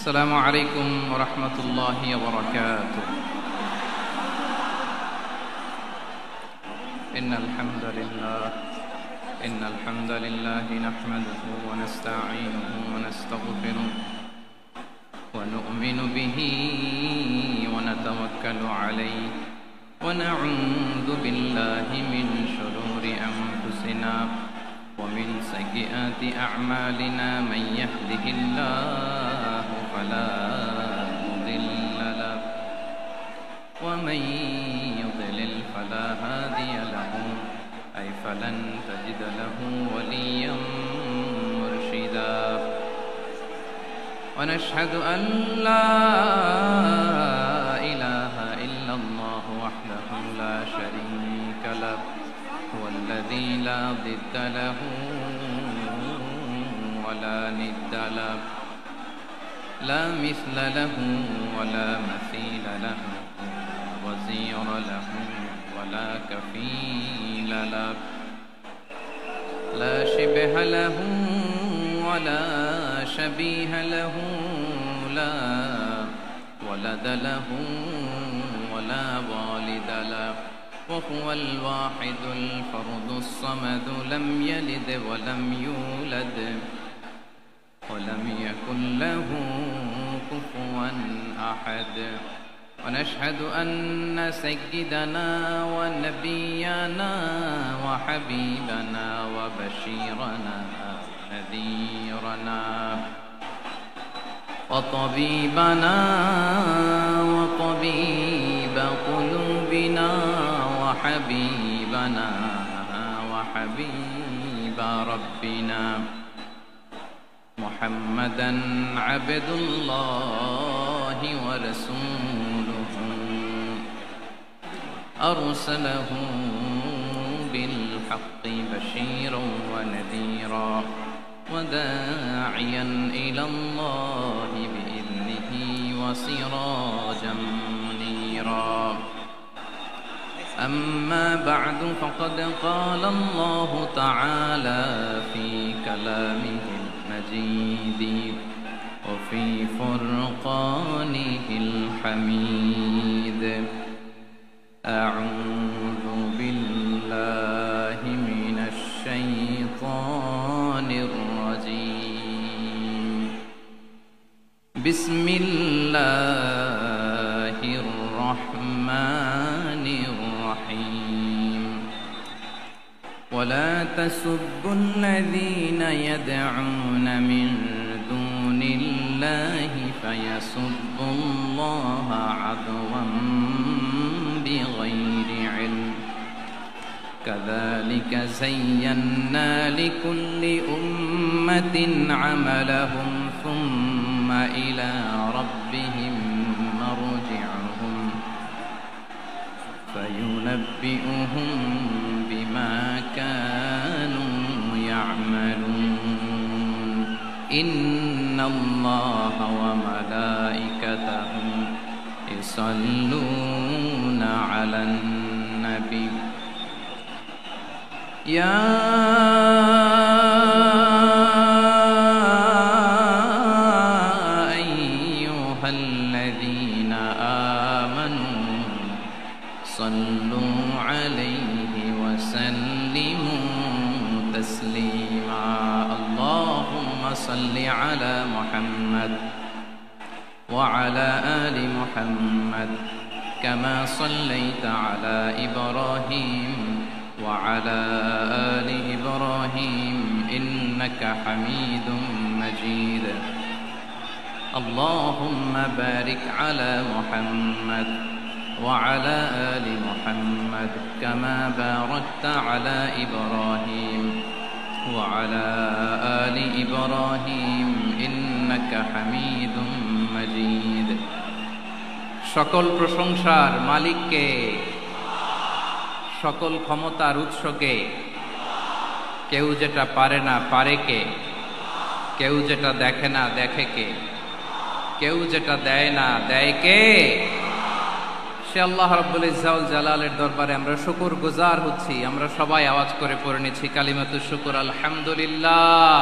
السلام عليكم ورحمة الله وبركاته. إن الحمد لله نحمده ونستعينه ونستغفره ونؤمن به ونتوكل عليه ونعوذ بالله من شرور أنفسنا ومن سيئات أعمالنا. من يهده الله فلا مضل له ومن يضلل فلا هادي له فلن تجد له وليا مرشدا. ونشهد أن لا إله إلا الله وحده لا شريك له هو الذي لا ضد له ولا ند له لا مثل له ولا مثيل له وزير له ولا كفيل له لا شبه له ولا شبيه له لا ولد له ولا والد له وهو الواحد الفرد الصمد لم يلد ولم يولد ولم يكن له كفوا أحد. ونشهد أن سيدنا ونبينا وحبيبنا وبشيرنا ونذيرنا وطبيبنا وطبيب قلوبنا وحبيبنا وحبيب ربنا محمدا عبد الله ورسوله أرسله بالحق بشيرا ونذيرا وداعيا إلى الله بإذنه وسراجا منيرا. أما بعد فقد قال الله تعالى في كلامه المجيد وفي فرقانه الحميد. أعوذ بالله من الشيطان الرجيم. بسم الله الرحمن الرحيم. ولا تسبوا الذين يدعون من دون الله فيسبوا الله عدوا بغير علم كذلك زينا لكل أمة عملهم ثم إلى ربهم مرجعهم فينبئهم بما كانوا يعملون. إن الله وملائكته يصلون على النبي يا أيها الذين آمنوا صلوا عليه وسلموا تسليما. اللهم صل على محمد وعلى آل محمد كما صليت على إبراهيم وعلى آل إبراهيم إنك حميد مجيد. اللهم بارك على محمد وعلى آل محمد كما باركت على إبراهيم وعلى آل إبراهيم إنك حميد مجيد. সকল প্রশংসার মালিককে, সকল ক্ষমতার উৎসকে। কেউ যেটা পারে না পারে কে, কেউ যেটা দেখে না দেখে কে, কেউ যেটা দেয় না দেয় কে? সে আল্লাহ রাব্বুল ইজ্জত ওয়াল জালালের দরবারে আমরা শুকর গুজার হচ্ছি। আমরা সবাই আওয়াজ করে পড়ে নিচ্ছি কালিমাতুশ শুকর আলহামদুলিল্লাহ।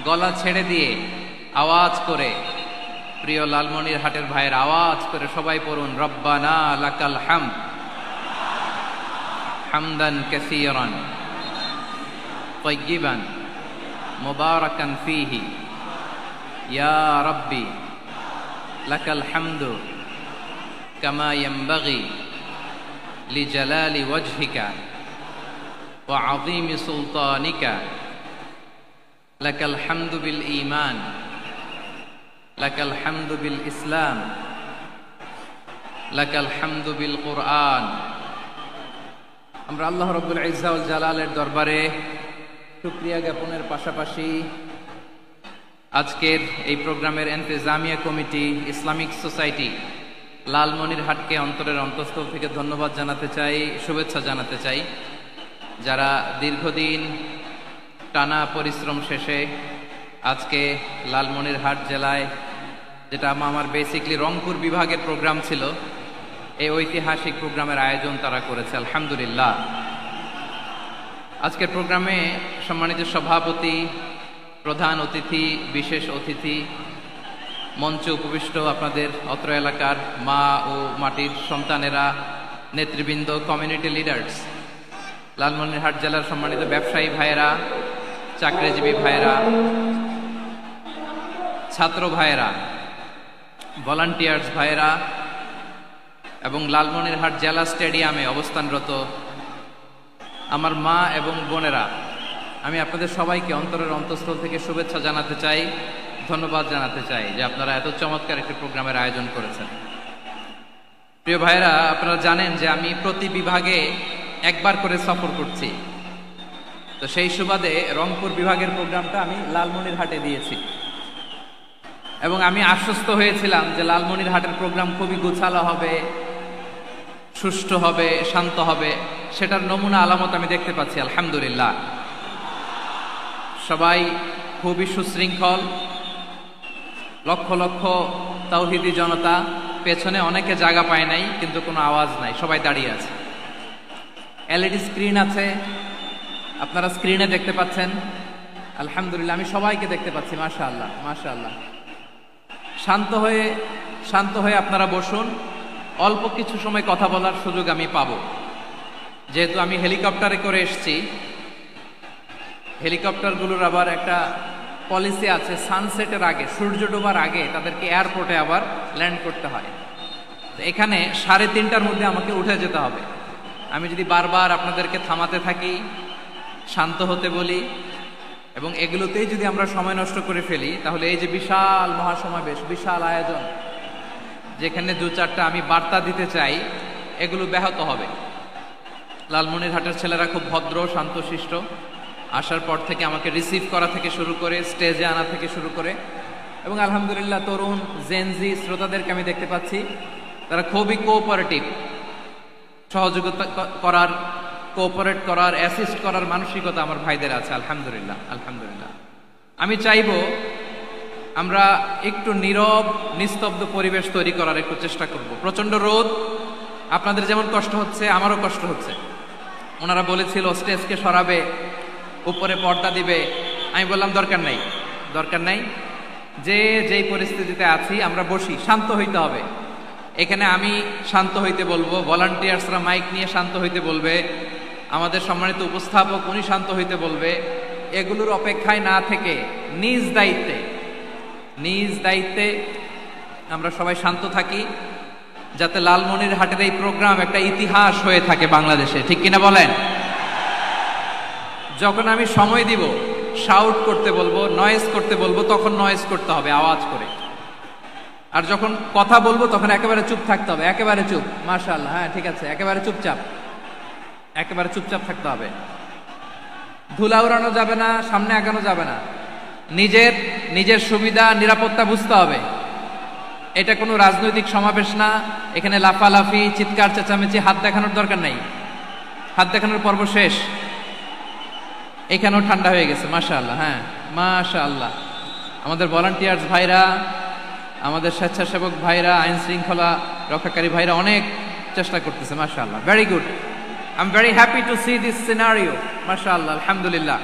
গলা ছেড়ে দিয়ে আওয়াজ করে, প্রিয় লালমনিরহাটের ভাইয়ের আওয়াজ করে সবাই পড়ুন, রব্বানা লাকাল হামদ হামদান কাসীরান তাইয়্যিবান মুবারাকান ফীহি ইয়া রাব্বি লাকাল হামদু কামা ইয়ানবাগি লিজালালি ওয়াজহিকা ওয়া আযীমি সুলতানিকা লাকাল হামদু বিল ঈমান লাকাল হামদু বিল ইসলাম লাকাল হামদু বিল কুরআন। আমরা আল্লাহ রাব্বুল ইজ্জা ওয়াল জালালের দরবারে শুকরিয়া জ্ঞাপনের পাশাপাশি আজকের এই প্রোগ্রামের ইন্তেজামিয়া কমিটি, ইসলামিক সোসাইটি লালমনিরহাটকে অন্তরের অন্তঃস্থল থেকে ধন্যবাদ জানাতে চাই, শুভেচ্ছা জানাতে চাই। যারা দীর্ঘদিন টানা পরিশ্রম শেষে আজকে লালমনিরহাট জেলায়, যেটা আমার বেসিকলি রংপুর বিভাগের প্রোগ্রাম ছিল, এই ঐতিহাসিক প্রোগ্রামের আয়োজন তারা করেছে, আলহামদুলিল্লাহ। আজকের প্রোগ্রামে সম্মানিত সভাপতি, প্রধান অতিথি, বিশেষ অতিথি, মঞ্চে উপবিষ্ট আপনাদের অত্র এলাকার মা ও মাটির সন্তানেরা, নেতৃবৃন্দ, কমিউনিটি লিডার্স, লালমনিরহাট জেলার সম্মানিত ব্যবসায়ী ভাইয়েরা, চাকরিজীবী ভাইয়েরা, ছাত্র ভাইয়েরা, ভলান্টিয়ার্স ভাইয়েরা এবং লালমনিরহাট জেলা স্টেডিয়ামে অবস্থানরত আমার মা এবং বোনেরা, আমি আপনাদের সবাইকে অন্তরের অন্তঃস্থল থেকে শুভেচ্ছা জানাতে চাই, ধন্যবাদ জানাতে চাই যে আপনারা এত চমৎকার একটি প্রোগ্রামের আয়োজন করেছেন। প্রিয় ভাইয়েরা, আপনারা জানেন যে আমি প্রতি বিভাগে একবার করে সফর করছি, তো সেই সুবাদে রংপুর বিভাগের প্রোগ্রামটা আমি লালমনিরহাটে দিয়েছি এবং আমি আশ্বস্ত হয়েছিলাম যে লালমনিরহাটের প্রোগ্রাম খুবই গোছালো হবে, সুষ্ঠু হবে, শান্ত হবে। সেটার নমুনা আলামত আমি দেখতে পাচ্ছি, আলহামদুলিল্লাহ। সবাই খুবই সুশৃঙ্খল, লক্ষ লক্ষ তাওহীদি জনতা, পেছনে অনেকে জায়গা পায় নাই কিন্তু কোনো আওয়াজ নাই, সবাই দাঁড়িয়ে আছে। এলইডি স্ক্রিন আছে, আপনারা স্ক্রিনে দেখতে পাচ্ছেন, আলহামদুলিল্লাহ। আমি সবাইকে দেখতে পাচ্ছি, মাশাআল্লাহ মাশাআল্লাহ। শান্ত হয়ে আপনারা বসুন, অল্প কিছু সময় কথা বলার সুযোগ আমি পাবো। যেহেতু আমি হেলিকপ্টারে করে এসেছি, হেলিকপ্টারগুলোর আবার একটা পলিসি আছে, সানসেটের আগে, সূর্য ডোবার আগে তাদেরকে এয়ারপোর্টে আবার ল্যান্ড করতে হয়। এখানে 3:30টার মধ্যে আমাকে উঠে যেতে হবে। আমি যদি বারবার আপনাদেরকে থামাতে থাকি, শান্ত হতে বলি এবং এগুলোতেই যদি আমরা সময় নষ্ট করে ফেলি, তাহলে এই যে বিশাল মহাসমাবেশ, বিশাল আয়োজন, যেখানে 2-4টা আমি বার্তা দিতে চাই, এগুলো ব্যাহত হবে। লালমনিরহাটের ছেলেরা খুব ভদ্র, শান্তশিষ্ট। আসার পর থেকে আমাকে রিসিভ করা থেকে শুরু করে, স্টেজে আনা থেকে শুরু করে, এবং আলহামদুলিল্লাহ তরুণ জেনজি শ্রোতাদেরকে আমি দেখতে পাচ্ছি, তারা খুবই কোঅপারেটিভ, সহযোগিতা করার, কোঅপারেট করার, অ্যাসিস্ট করার মানসিকতা আমার ভাইদের আছে, আলহামদুলিল্লাহ আলহামদুলিল্লাহ। আমি চাইবো আমরা একটু নীরব, নিস্তব্ধ পরিবেশ তৈরি করার একটু চেষ্টা করব। প্রচন্ড রোদ, আপনাদের যেমন কষ্ট হচ্ছে আমারও কষ্ট হচ্ছে। ওনারা বলেছিল স্টেজকে সরাবে, উপরে পর্দা দিবে, আমি বললাম দরকার নাই, যেই পরিস্থিতিতে আছি আমরা বসি, শান্ত হইতে হবে। এখানে আমি শান্ত হইতে বলবো, ভলান্টিয়ার্সরা মাইক নিয়ে শান্ত হইতে বলবে, আমাদের সম্মানিত উপস্থাপক উনি শান্ত হইতে বলবে। এগুলোর অপেক্ষায় না থেকে নিজ দায়িত্বে আমরা সবাই শান্ত থাকি, যাতে লালমনিরহাটের এই প্রোগ্রাম একটা ইতিহাস হয়ে থাকে বাংলাদেশে, ঠিক কিনা বলেন? যখন আমি সময় দিব, শাউট করতে বলবো, নয়েজ করতে বলবো, তখন নয়েজ করতে হবে আওয়াজ করে। আর যখন কথা বলবো তখন একেবারে চুপ থাকতে হবে, একেবারে চুপ। মাশাআল্লাহ, হ্যাঁ ঠিক আছে, একেবারে চুপচাপ থাকতে হবে। ধুলা উড়ানো যাবে না, সামনে আগানো যাবে না। নিজের সুবিধা, নিরাপত্তা বুঝতে হবে। এটা কোনো রাজনৈতিক সমাবেশ না, এখানে লাফালাফি, চিৎকার চেঁচামেচি, হাত দেখানোর দরকার নাই। হাত দেখানোর পর্ব শেষ। এখানেও ঠান্ডা হয়ে গেছে, মাশাআল্লাহ, হ্যাঁ মাশাআল্লাহ। আমাদের ভলান্টিয়ার্স ভাইরা, আমাদের স্বেচ্ছাসেবক ভাইরা, আইন শৃঙ্খলা রক্ষাকারী ভাইরা অনেক চেষ্টা করতেছে, মাশাআল্লাহ, very good. I am very happy to C this scenario, মাশাআল্লাহ, আলহামদুলিল্লাহ।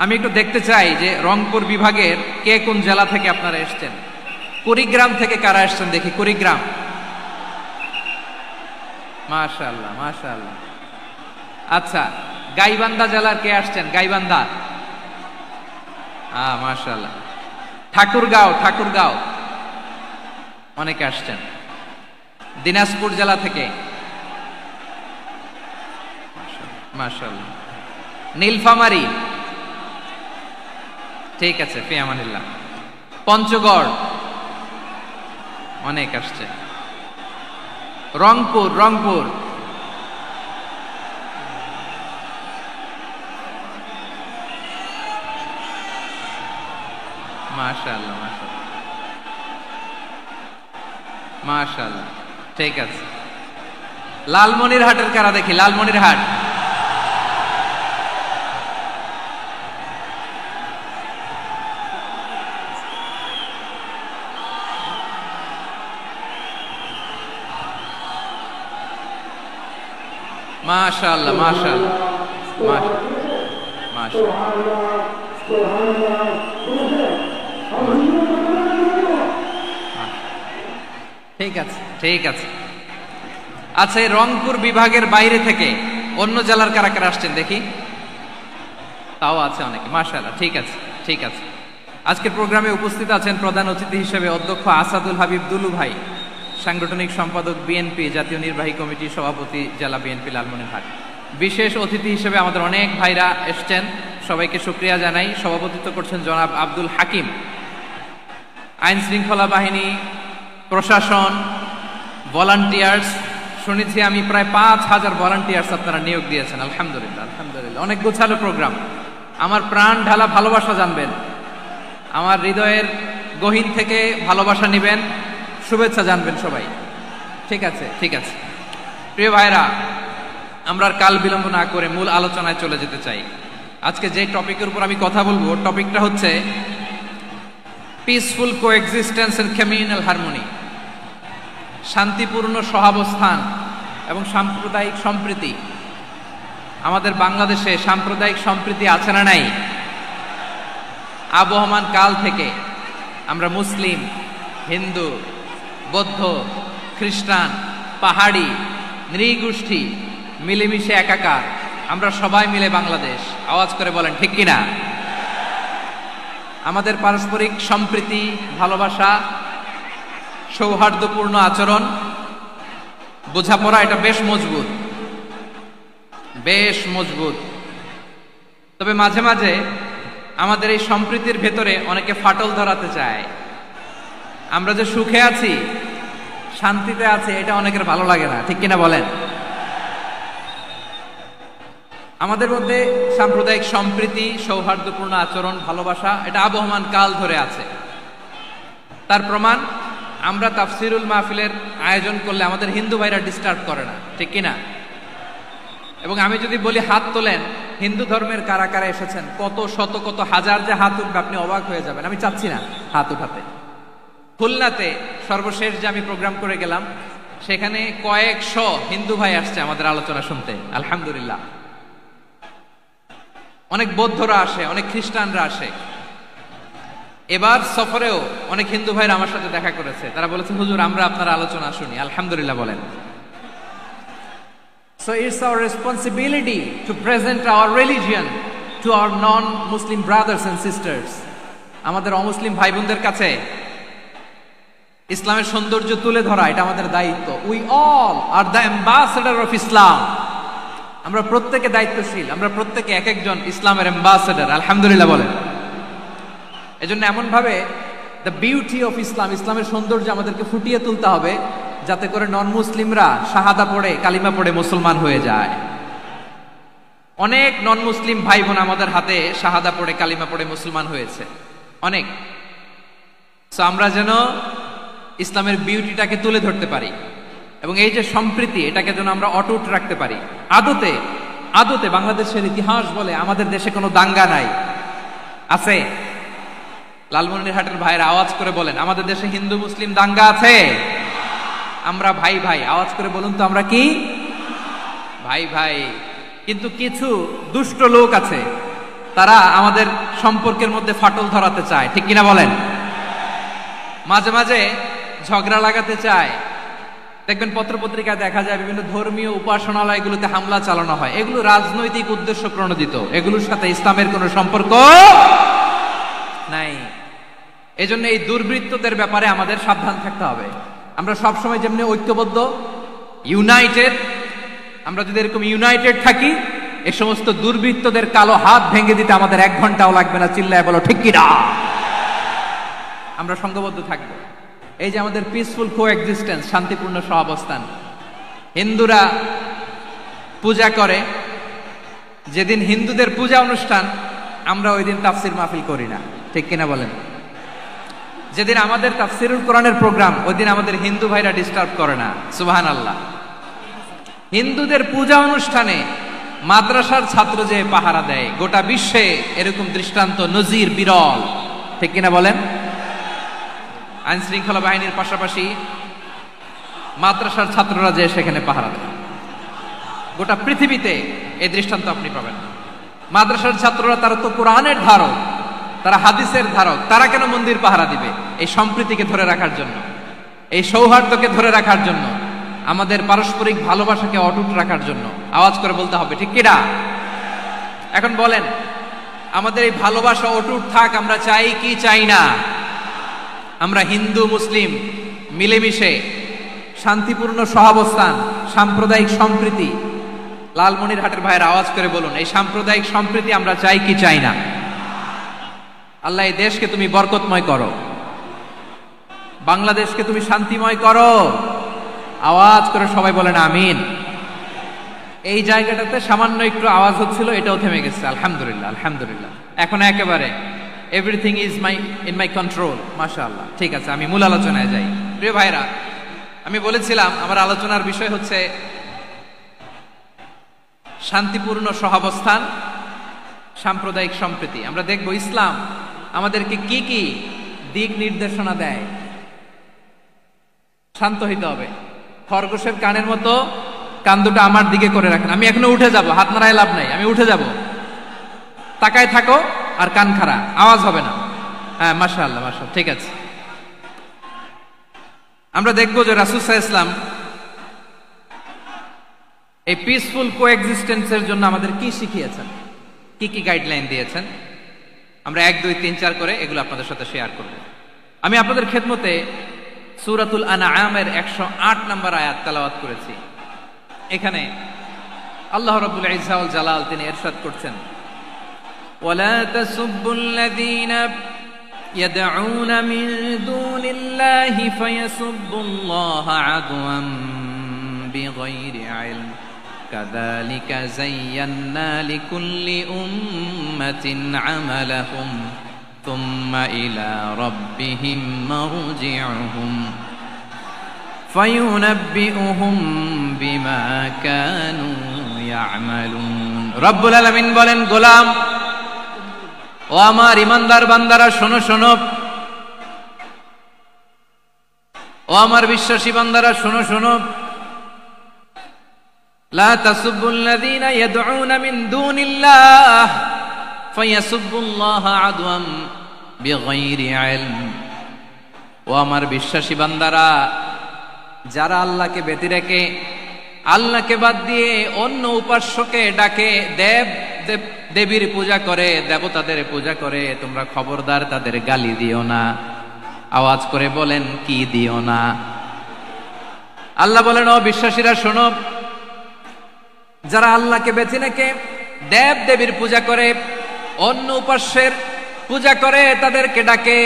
আমি একটু দেখতে চাই যে রংপুর বিভাগের কে কোন জেলা থেকে আপনারা এসছেন। কুড়িগ্রাম থেকে কারা এসছেন দেখি, কুড়িগ্রাম। মাশাআল্লাহ মাশাআল্লাহ। আচ্ছা, গাইবান্ধা জেলার কে আসছেন? গাইবান্ধা, মাশাআল্লাহ। ঠাকুরগাঁও অনেকে আসছেন। দিনাজপুর জেলা থেকে মাশাআল্লাহ। নীলফামারী, ঠিক আছে, ফি আমানিল্লাহ। পঞ্চগড় অনেক আসছে। রংপুর মাশাআল্লাহ মাশাআল্লাহ, ঠিক আছে। লালমনিরহাটের কারা দেখি, লালমনিরহাট। মাশাআল্লাহ মাশাআল্লাহ মাশাআল্লাহ। ঠিক আছে ঠিক আছে। আচ্ছা, এই রংপুর বিভাগের বাইরে থেকে অন্য জেলার কারা কারা আসছেন দেখি, তাও আছে অনেকে। মাশাআল্লাহ, ঠিক আছে ঠিক আছে। আজকের প্রোগ্রামে উপস্থিত আছেন প্রধান অতিথি হিসেবে অধ্যক্ষ আসাদুল হাবিব দুলু ভাই, সাংগঠনিক সম্পাদক বিএনপি, জাতীয় নির্বাহী কমিটির সভাপতি, জেলা বিএনপি লালমনিরহাট। বিশেষ অতিথি হিসেবে আমাদের অনেক ভাইরা এসছেন, সবাইকে শুকরিয়া জানাই। সভাপতিত্ব করছেন জনাব আব্দুল হাকিম। আইন শৃঙ্খলা বাহিনী, প্রশাসন, ভলান্টিয়ার্স, শুনেছি আমি প্রায় 5,000 ভলান্টিয়ার্স আপনারা নিয়োগ দিয়েছেন। আলহামদুলিল্লাহ আলহামদুলিল্লাহ, অনেক গোছালো প্রোগ্রাম। আমার প্রাণ ঢালা ভালোবাসা জানবেন, আমার হৃদয়ের গহীন থেকে ভালোবাসা নিবেন, শুভেচ্ছা জানবেন সবাই। ঠিক আছে ঠিক আছে। প্রিয় ভাইরা, আমরা আর কাল বিলম্ব না করে মূল আলোচনায় চলে যেতে চাই। আজকে যে টপিকের উপর আমি কথা বলবো, টপিকটা হচ্ছে peaceful coexistence and communal harmony, শান্তিপূর্ণ সহাবস্থান এবং সাম্প্রদায়িক সম্প্রীতি। আমাদের বাংলাদেশে সাম্প্রদায়িক সম্প্রীতি আছে না নাই? আবহমান কাল থেকে আমরা মুসলিম, হিন্দু, বৌদ্ধ, খ্রিস্টান, পাহাড়ি, নৃগোষ্ঠী মিলেমিশে একাকার, আমরা সবাই মিলে বাংলাদেশ। আওয়াজ করে বলেন ঠিক কিনা? আমাদের পারস্পরিক সম্প্রীতি, ভালোবাসা, সৌহার্দ্যপূর্ণ আচরণ, বোঝাপড়া, এটা বেশ মজবুত। তবে মাঝে মাঝে আমাদের এই সম্প্রীতির ভেতরে অনেকে ফাটল ধরাতে চায়। আমরা যে সুখে আছি, শান্তিতে আছি, এটা অনেকের ভালো লাগে না, ঠিক কিনা বলেন? আমাদের মধ্যে সাম্প্রদায়িক সম্প্রীতি, সৌহার্দ্যপূর্ণ আচরণ, ভালোবাসা, এটা আবহমান কাল ধরে আছে। তার প্রমাণ, আমরা তাফসিরুল মাহফিলের আয়োজন করলে আমাদের হিন্দু ভাইরা ডিস্টার্ব করে না, ঠিক কিনা? এবং আমি যদি বলি হাত তোলেন, হিন্দু ধর্মের কারা কারা এসেছেন, কত শত কত হাজার যে হাত উঠবে, আপনি অবাক হয়ে যাবেন। আমি চাচ্ছি না হাত উঠাতে। খুলনাতে সর্বশেষ যে আমি প্রোগ্রাম করে গেলাম, সেখানে কয়েকশো হিন্দু ভাই আসছে আমাদের আলোচনা শুনতে, আলহামদুলিল্লাহ। অনেক বৌদ্ধরা আসে, অনেক খ্রিস্টানরা আসে। এবার সফরেও অনেক হিন্দু ভাইরা আমার সাথে দেখা করেছে, তারা বলেছে হুজুর আমরা আপনার আলোচনা শুনি, আলহামদুলিল্লাহ বলেন। So it's our responsibility to present our religion to our non-Muslim brothers and sisters. আমাদের অমুসলিম ভাই বোনদের কাছে ইসলামের সৌন্দর্য তুলে ধরা, এটা আমাদের দায়িত্ব। We all are the ambassador of Islam. আমরা প্রত্যেকে দায়িত্বশীল, আমরা প্রত্যেকে এক একজন ইসলামের অ্যাম্বাসেডর, আলহামদুলিল্লাহ বলেন। এজন্য এমন ভাবে দ্য বিউটি অফ ইসলাম, ইসলামের সৌন্দর্য আমাদেরকে ফুটিয়ে তুলতে হবে, যাতে করে নন মুসলিমরা শাহাদা পড়ে, কালিমা পড়ে মুসলমান হয়ে যায়। অনেক নন মুসলিম ভাই বোন আমাদের হাতে শাহাদা পড়ে, কালিমা পড়ে মুসলমান হয়েছে, অনেক। সো আমরা যেন ইসলামের বিউটিটাকে তুলে ধরতে পারি, এবং এই যে সম্প্রীতি, এটাকে যেন আমরা অটুট রাখতে পারি। আদতে বাংলাদেশের ইতিহাস বলে আমাদের দেশে কোনো দাঙ্গা নাই, আছে? লালমনিরহাটের ভাইয়ের আওয়াজ করে বলেন, আমাদের দেশে হিন্দু মুসলিম দাঙ্গা আছে? আমরা ভাই ভাই, আওয়াজ করে বলুন তো, আমরা কি ভাই ভাই? কিন্তু কিছু দুষ্ট লোক আছে তারা আমাদের সম্পর্কের মধ্যে ফাটল ধরাতে চায়, ঠিক কিনা বলেন? মাঝে মাঝে ঝগড়া লাগাতে চায়। দেখবেন পত্রপত্রিকায় দেখা যায় বিভিন্ন ধর্মীয় উপাসনালয়গুলোতে হামলা চালানো হয়। এগুলো রাজনৈতিক উদ্দেশ্য প্রণোদিত, এগুলোর সাথে ইসলামের কোনো সম্পর্ক নাই। এজন্য এই দুর্বৃত্তদের ব্যাপারে আমাদের সাবধান থাকতে হবে। আমরা সবসময় যেমনি ঐক্যবদ্ধ, ইউনাইটেড, আমরা যদি এরকম ইউনাইটেড থাকি, এই সমস্ত দুর্বৃত্তদের কালো হাত ভেঙে দিতে আমাদের 1 ঘন্টাও লাগবে না। চিল্লায় বলো ঠিক কিনা? আমরা সংঘবদ্ধ থাকবো। এই যে আমাদের পিসফুল কোএক্সিস্টেন্স, শান্তিপূর্ণ সহাবস্থান। হিন্দুরা পূজা করে, যেদিন হিন্দুদের পূজা অনুষ্ঠান আমরা ওই দিন তাফসির মাহফিল করি না, ঠিক কিনা বলেন? যেদিন আমাদের তাফসিরুল কোরআনের প্রোগ্রাম, ওই দিন আমাদের হিন্দু ভাইরা ডিস্টার্ব করে না। সুবহানাল্লাহ। হিন্দুদের পূজা অনুষ্ঠানে মাদ্রাসার ছাত্র যে পাহারা দেয়, গোটা বিশ্বে এরকম দৃষ্টান্ত নজির বিরল, ঠিক কিনা বলেন? আইন শৃঙ্খলা বাহিনীর পাশাপাশি মাদ্রাসার ছাত্ররা যে সেখানে পাহারা দেয়, গোটা পৃথিবীতে এই দৃষ্টান্ত আপনি পাবেন। মাদ্রাসার ছাত্ররা, তারা তো কোরআনের ধারক, তারা হাদিসের ধারক, তারা কেন মন্দির পাহারা দিবে? এই সম্প্রীতিকে ধরে রাখার জন্য, এই সৌহার্দ্যকে ধরে রাখার জন্য, আমাদের পারস্পরিক ভালোবাসাকে অটুট রাখার জন্য। আওয়াজ করে বলতে হবে ঠিক কিনা? এখন বলেন, আমাদের এই ভালোবাসা অটুট থাক আমরা চাই কি চাই না? আমরা হিন্দু মুসলিম মিলেমিশে শান্তিপূর্ণ সহাবস্থান, সাম্প্রদায়িক সম্প্রীতি, লালমনিরহাটের ভাইয়ের আওয়াজ করে বলুন, এই সাম্প্রদায়িক সম্প্রীতি আমরা চাই কি চাই না? আল্লাহ এই দেশকে তুমি বরকতময় করো, বাংলাদেশকে তুমি শান্তিময় করো। আওয়াজ করে সবাই বলেন আমিন। এই জায়গাটাতে সামান্য একটু আওয়াজ হচ্ছিল, এটাও থেমে গেছে। আলহামদুলিল্লাহ, আলহামদুলিল্লাহ। এখন একেবারে everything is in my control. মাশাআল্লাহ। ঠিক আছে, আমি মূল আলোচনায় যাই। প্রিয় ভাইরা, আমি বলেছিলাম আমার আলোচনার বিষয় হচ্ছে শান্তিপূর্ণ সহাবস্থান, সাম্প্রদায়িক সম্প্রীতি। আমরা দেখব ইসলাম আমাদেরকে কি কি দিক নির্দেশনা দেয়। শান্ত হইতে হবে। খরগোশের কানের মতো কান দুটো আমার দিকে করে রাখেন। আমি এখনো উঠে যাব, হাত নাড়ায় লাভ নাই, আমি উঠে যাব। তাকায় থাকো আর কান খাড়া, আওয়াজ হবে না। হ্যাঁ, মাশাআল্লাহ, মাশাআল্লাহ, ঠিক আছে। আমরা দেখব যে রাসূল সাল্লাল্লাহু আলাইহি ওয়াসাল্লাম এই পিসফুল কোএক্সিস্টেন্সের জন্য আমাদের কি শিখিয়েছেন, কি কি গাইডলাইন দিয়েছেন। আমরা 1, 2, 3, 4 করে এগুলো আপনাদের সাথে শেয়ার করব। আমি আপনাদের খেদমতে সূরাতুল আনআমের 108 নম্বর আয়াত তেলাওয়াত করেছি। এখানে আল্লাহ রাব্বুল ইজ্জা ওয়াল জালাল তিনি ইরশাদ করছেন, ওয়ালা তাসুব্বুল্লাযীনা ইয়াদউনা মিন দুনিল্লাহি ফায়াসুব্বুল্লাহা আদওয়ান বিগাইরি ইলম কাযালিকা যায়্যান্না লিকুল্লি উম্মাতিন আমালাহুম থুম্মা ইলা রাব্বিহিম মারজিউহুম ফায়ুনাব্বিউহুম বিমা কানু ইয়ামালুন। রব্বুল আলামিন বলেন, গোলাম ও আমার ইমানদার বান্দারা শোনো শোনো, ও আমার বিশ্বাসী বান্দারা শোনো শোনো, লা তাসুব্বুল্লাযীনা ইয়াদউনা মিন দুনিল্লাহ ফায়াসুব্বুল্লাহা আদওয়াম বিগাইরি ইলম। ও আমার বিশ্বাসী বান্দারা, যারা আল্লাহকে ব্যতি রেখে, আল্লাহকে বাদ দিয়ে অন্য উপাস্যকে ডাকে, দেবীর পূজা করে, দেবতাদের পূজা করে, তোমরা খবরদার তাদের গালি দিও না। আওয়াজ করে বলেন, কি দিও না? আল্লাহ বলেন, ও বিশ্বাসীরা শোনো, যারা আল্লাহকে বেছে রেখে দেব দেবীর পূজা করে, অন্য উপাস্যের পূজা করে, তাদেরকে ডাকে,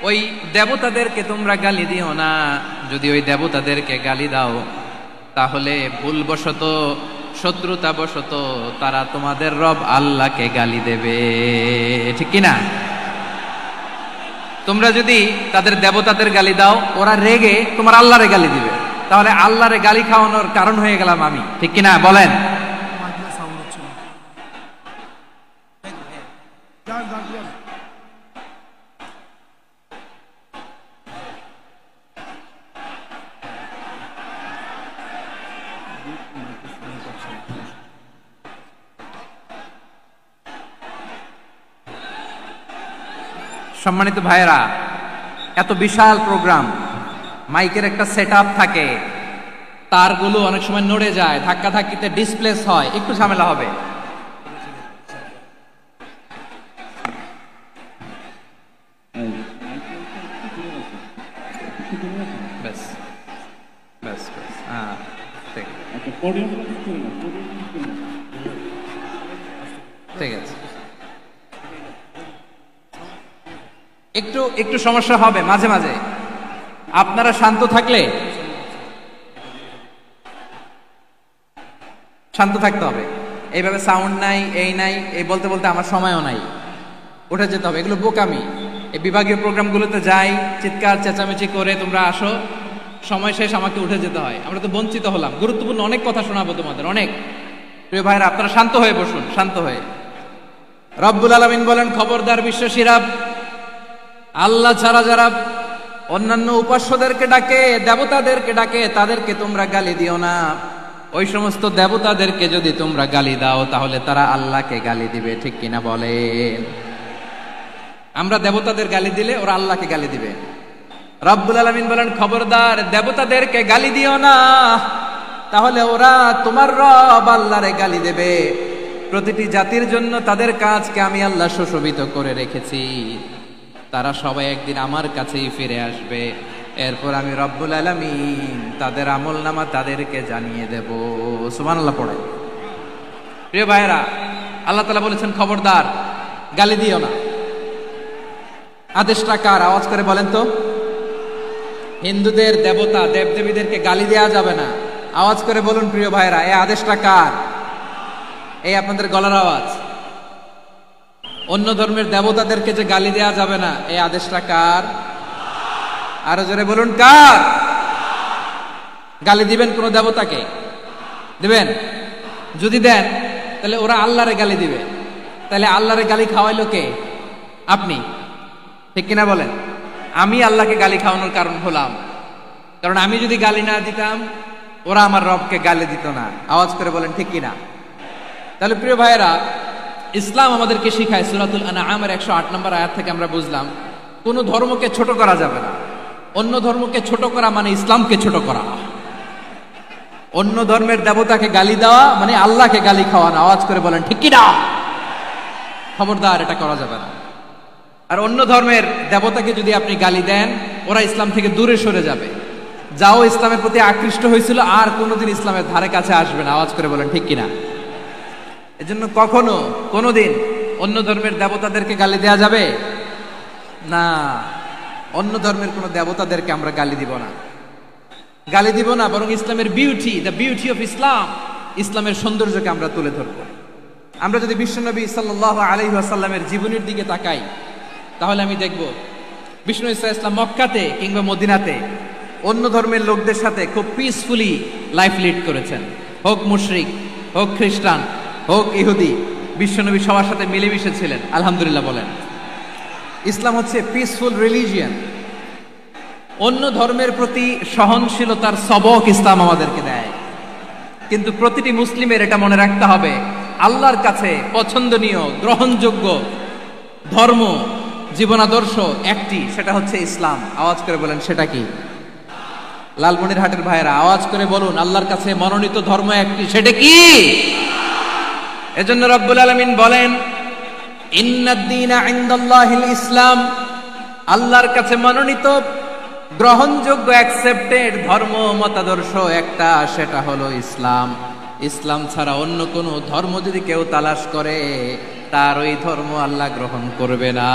ওই দেবতাদেরকে তোমরা গালি দিও না। যদি ওই দেবতাদেরকে গালি দাও, তাহলে ভুলবশত, শত্রুতাবশত তারা তোমাদের রব আল্লাহকে গালি দেবে, ঠিক কিনা? তোমরা যদি তাদের দেবতাদের গালি দাও, ওরা রেগে তোমার আল্লাহরে গালি দিবে, তাহলে আল্লাহরে গালি খাওয়ানোর কারণ হয়ে গেলাম আমি, ঠিক কিনা বলেন? সম্মানিত ভাইয়েরা, এত বিশাল প্রোগ্রাম, মাইকের একটা সেটআপ থাকে, তারগুলো অনেক সময় নড়ে যায়, ধাক্কা ধাক্কিতে ডিসপ্লেস হয়, একটু ঝামেলা হবে। ঠিক আছে, একটু একটু সমস্যা হবে মাঝে মাঝে। আপনারা শান্ত থাকলে, শান্ত থাকতে হবে। এইভাবে সাউন্ড নাই, এই নাই, এই বলতে বলতে আমার সময়ও নাই, উঠে যেতে হবে। এগুলো বোকামি। এই বিভাগীয় প্রোগ্রামগুলোতে যাই, চিৎকার চেঁচামেচি করে তোমরা আসো, সময় শেষ, আমাকে উঠে যেতে হয়। আমরা তো বঞ্চিত হলাম। গুরুত্বপূর্ণ অনেক কথা শোনাবো তোমাদের, অনেক। প্রিয় ভাইরা, আপনারা শান্ত হয়ে বসুন, শান্ত হয়ে। রব্বুল আলামিন বলেন, খবরদার বিশ্বাসীরা, আল্লাহ ছাড়া যারা অন্যান্য উপাস্যদেরকে ডাকে, দেবতাদেরকে ডাকে, তাদেরকে তোমরা গালি দিও না। ওই সমস্ত দেবতাদেরকে যদি তোমরা গালি দাও, তাহলে তারা আল্লাহকে গালি দিবে। ঠিক কিনা বলেন? আমরা দেবতাদের গালি দিলে ওরা আল্লাহকে গালি দিবে। রব্বুল আলামিন বলেন, খবরদার দেবতাদেরকে গালি দিও না, তাহলে ওরা তোমার রব আল্লাহরে গালি দেবে। প্রতিটি জাতির জন্য তাদের কাজকে আমি আল্লাহ সুশোভিত করে রেখেছি। তারা সবাই একদিন আমার কাছেই ফিরে আসবে। এরপর আমি রব্বুল আলামিন তাদের আমলনামা তাদেরকে জানিয়ে দেব। সুবহানাল্লাহ পড়ে। প্রিয় ভাইয়েরা, আল্লাহ তাআলা বলেছেন, খবরদার গালি দিও না। আদেশটা কার? আওয়াজ করে বলেন তো। হিন্দুদের দেবতা দেবদেবীদেরকে গালি দেওয়া যাবে না। আওয়াজ করে বলুন প্রিয় ভাইয়েরা, এই আদেশটা কার? এই আপনাদের গলার আওয়াজ। অন্য ধর্মের দেবতাদেরকে যে গালি দেওয়া যাবে না, এই আদেশটা কার? আরো জোরে বলুন, কার? গালি দিবেন কোন দেবতাকে? দিবেন? যদি দেন, তাহলে ওরা আল্লাহরে গালি দিবে। তাহলে আল্লাহরে গালি খাওয়াইলো কে? আপনি। ঠিক কিনা বলেন? আমি আল্লাহকে গালি খাওয়ানোর কারণ হলাম। কারণ আমি যদি গালি না দিতাম, ওরা আমার রবকে গালি দিত না। আওয়াজ করে বলেন ঠিক কিনা? তাহলে প্রিয় ভাইয়েরা, ইসলাম আমাদেরকে শিখায়, সূরাতুল আনআমের 108 নম্বর আয়াত থেকে আমরা বুঝলাম, কোন ধর্মকে ছোট করা যাবে না। অন্য ধর্মকে ছোট করা মানে ইসলামকে ছোট করা। অন্য ধর্মের দেবতাকে গালি দেওয়া মানে আল্লাহকে গালি খাওয়ানো। আওয়াজ করে বলেন ঠিক কিনা? খবরদার, এটা করা যাবে না। আর অন্য ধর্মের দেবতাকে যদি আপনি গালি দেন, ওরা ইসলাম থেকে দূরে সরে যাবে। যাও ইসলামের প্রতি আকৃষ্ট হয়েছিল, আর কোনোদিন ইসলামের ধারে কাছে আসবে না। আওয়াজ করে বলেন ঠিক কিনা? এজন্য কখনো কোনোদিন অন্য ধর্মের দেবতাদেরকে গালি দেয়া যাবে না। অন্য ধর্মের কোন দেবতাদেরকে আমরা গালি দিব না, গালি দিব না। বরং ইসলামের beauty, the beauty of Islam, ইসলামের সৌন্দর্যকে আমরা তুলে ধরব। আমরা যদি বিশ্বনবী সাল্লাল্লাহু আলাইহি ওয়াসাল্লামের জীবনের দিকে তাকাই, তাহলে আমি দেখব বিষ্ণু ইসলাম মক্কাতে কিংবা মদিনাতে অন্য ধর্মের লোকদের সাথে খুব পিসফুলি লাইফ লিড করেছেন। হোক মুশরিক, হোক খ্রিস্টান, হোক ইহুদি, বিশ্বনবী সবার সাথে মিলেমিশে ছিলেন। আলহামদুলিল্লাহ বলেন। ইসলাম হচ্ছে পিসফুল রিলিজিয়ান। অন্য ধর্মের প্রতি সহনশীলতার সবক ইসলাম আমাদেরকে দেয়। কিন্তু প্রতিটি মুসলিমের এটা মনে রাখতে হবে, আল্লাহর কাছে পছন্দনীয় গ্রহণযোগ্য ধর্ম, জীবনাদর্শ একটি, সেটা হচ্ছে ইসলাম। আওয়াজ করে বলেন সেটা কি? লালমনিরহাটের ভাইয়েরা আওয়াজ করে বলুন, আল্লাহর কাছে মনোনীত ধর্ম একটি, সেটা কি? এজন্য রব্বুল আলামিন বলেন, ইন্নাদ-দীনা ইনদাল্লাহিল ইসলাম, আল্লাহর কাছে মনোনীত গ্রহণযোগ্য অ্যাকসেপ্টেড ধর্ম মতাদর্শ একটা, সেটা হলো ইসলাম। ইসলাম ছাড়া অন্য কোনো ধর্ম যদি কেউ তালাশ করে, তার ওই ধর্ম আল্লাহ গ্রহণ করবে না।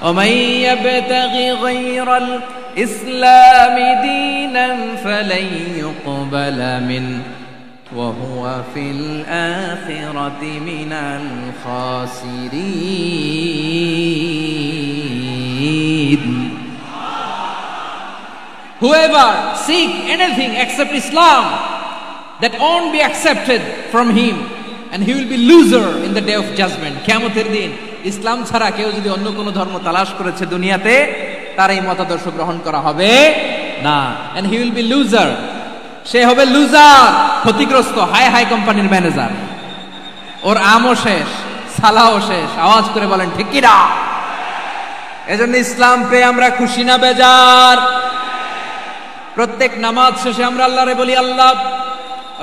ওমাই ইয়াবতাগি গায়রাল ইসলামি দীনান ফালাই ইউকবালা মিন ওয়া হুয়া ফিল আখিরাতি মিনাল খাসিরিন। Whoever seek anything except Islam, that won't be accepted from him, and he will be loser in the day of judgment. কিয়ামতের দিন ইসলাম ছাড়া কেউ যদি অন্য কোনো ধর্ম তালাশ করেছে দুনিয়াতে, তার এই মতাদর্শ গ্রহণ করা হবে না। and he will be loser, সে হবে লুজার, ক্ষতিগ্রস্ত। হাই হাই কোম্পানির ম্যানেজার, ওর আমও শেষ, সালাও শেষ। আওয়াজ করে বলেন ঠিক কি না? এজন্য ইসলাম পেয়ে আমরা খুশি না বেজার? প্রত্যেক নামাজ শেষে আমরা আল্লাহরে বলি, আল্লাহ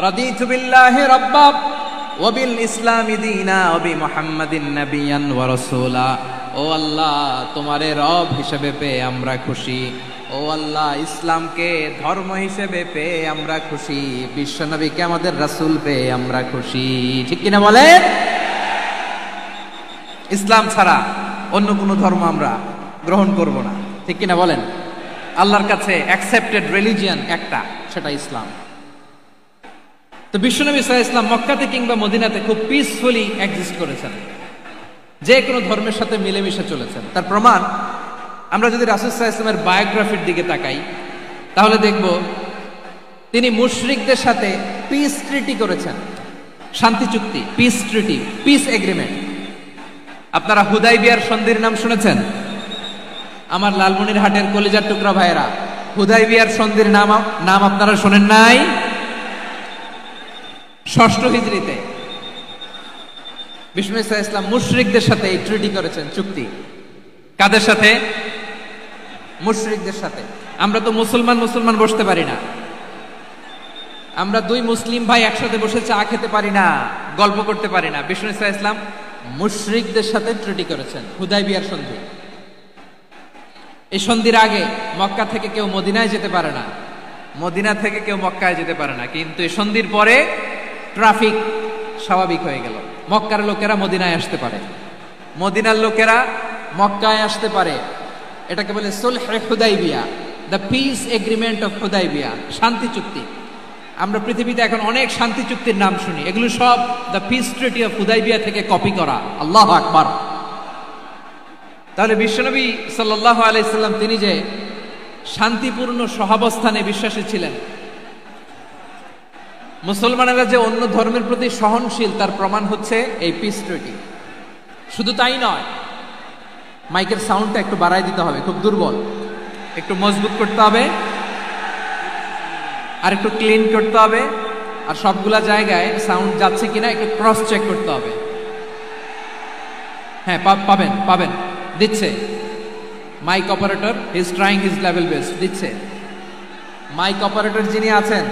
রাদিতু বিল্লাহি রাব্বা ওয়া বিল ইসলামি দীনা ওয়া বি মুহাম্মাদিন নাবিয়ান ওয়া রাসূলা। ও আল্লাহ, তোমারে রব হিসেবে পেয়ে আমরা খুশি। ও আল্লাহ, ইসলামকে ধর্ম হিসেবে পেয়ে আমরা খুশি। বিশ্বনবীকে আমাদের রাসূল পেয়ে আমরা খুশি। ঠিক কিনা বলেন? ইসলাম ছাড়া অন্য কোনো ধর্ম আমরা গ্রহণ করব না। ঠিক কিনা বলেন? আল্লাহর কাছে অ্যাকসেপ্টেড রিলিজিয়ান একটা, সেটা ইসলাম। তো বিশ্বনবী সাল্লাল্লাহু আলাইহি ওয়াসাল্লাম মক্কাতে কিংবা মদিনাতে খুব পিসফুলি এক্সিস্ট করেছেন, যে কোনো ধর্মের সাথে মিলেমিশে চলেছেন। তার প্রমাণ আমরা যদি রাসূল সাল্লাল্লাহু আলাইহি ওয়াসাল্লামের বায়োগ্রাফির দিকে তাকাই, তাহলে দেখব তিনি মুশরিকদের সাথে পিস ট্রিটি করেছেন, শান্তি চুক্তি, পিস ট্রিটি, পিস এগ্রিমেন্ট। আপনারা হুদাইবিয়ার সন্ধির নাম শুনেছেন? আমার লালমনিরহাটের কলিজার টুকরা ভাইয়েরা, হুদাইবিয়ার সন্ধির নাম আপনারা শোনেন নাই? 6ষ্ঠ হিজরিতে বিশ্বনবী সাল্লাল্লাহু আলাইহি ওয়াসাল্লাম মুশরিকদের সাথে এই ট্রিটি করেছেন, চুক্তি। কাদের সাথে? মুশরিকদের সাথে। আমরা তো মুসলমান বসতে পারি না। আমরা দুই মুসলিম ভাই একসাথে বসে চা খেতে পারি না, গল্প করতে পারি না। বিশ্বনবী সাল্লাল্লাহু আলাইহি ওয়াসাল্লাম মুশরিকদের সাথে ট্রিটি করেছেন, হুদাইবিয়ার সন্ধি। এই সন্ধির আগে মক্কা থেকে কেউ মদিনায় যেতে পারে না, মদিনা থেকে কেউ মক্কায় যেতে পারে না। কিন্তু এই সন্ধির পরে ট্রাফিক স্বাভাবিক হয়ে গেল। মক্কার লোকেরা মদিনায় আসতে পারে, মদিনার লোকেরা মক্কায় আসতে পারে। এটাকে বলে সুলহে Hudaibiya, the peace agreement of Hudaibiya, শান্তি চুক্তি। আমরা পৃথিবীতে এখন অনেক শান্তি চুক্তির নাম শুনি, এগুলো সব the piece treaty of Hudaibiya থেকে কপি করা। আল্লাহু আকবার। তাহলে বিশ্বনবী সাল্লাল্লাহু আলাইহি সাল্লাম তিনি যে শান্তিপূর্ণ সহাবস্থানে বিশ্বাসী ছিলেন, মুসলমানেরা যে অন্য ধর্মের প্রতি সহনশীল, তার প্রমাণ হচ্ছে এই পিস ট্রিটি। শুধু তাই নয়, মাইকের সাউন্ডটা একটু বাড়াই দিতে হবে, খুব দুর্বল, একটু মজবুত করতে হবে, আর একটু ক্লিন করতে হবে, আর সবগুলা জায়গায় সাউন্ড যাচ্ছে কিনা একটু ক্রস চেক করতে হবে। হ্যাঁ, পাবেন দিচ্ছে mike operator, he is trying his level best, দিচ্ছে। মাইক অপারেটর যিনি আছেন,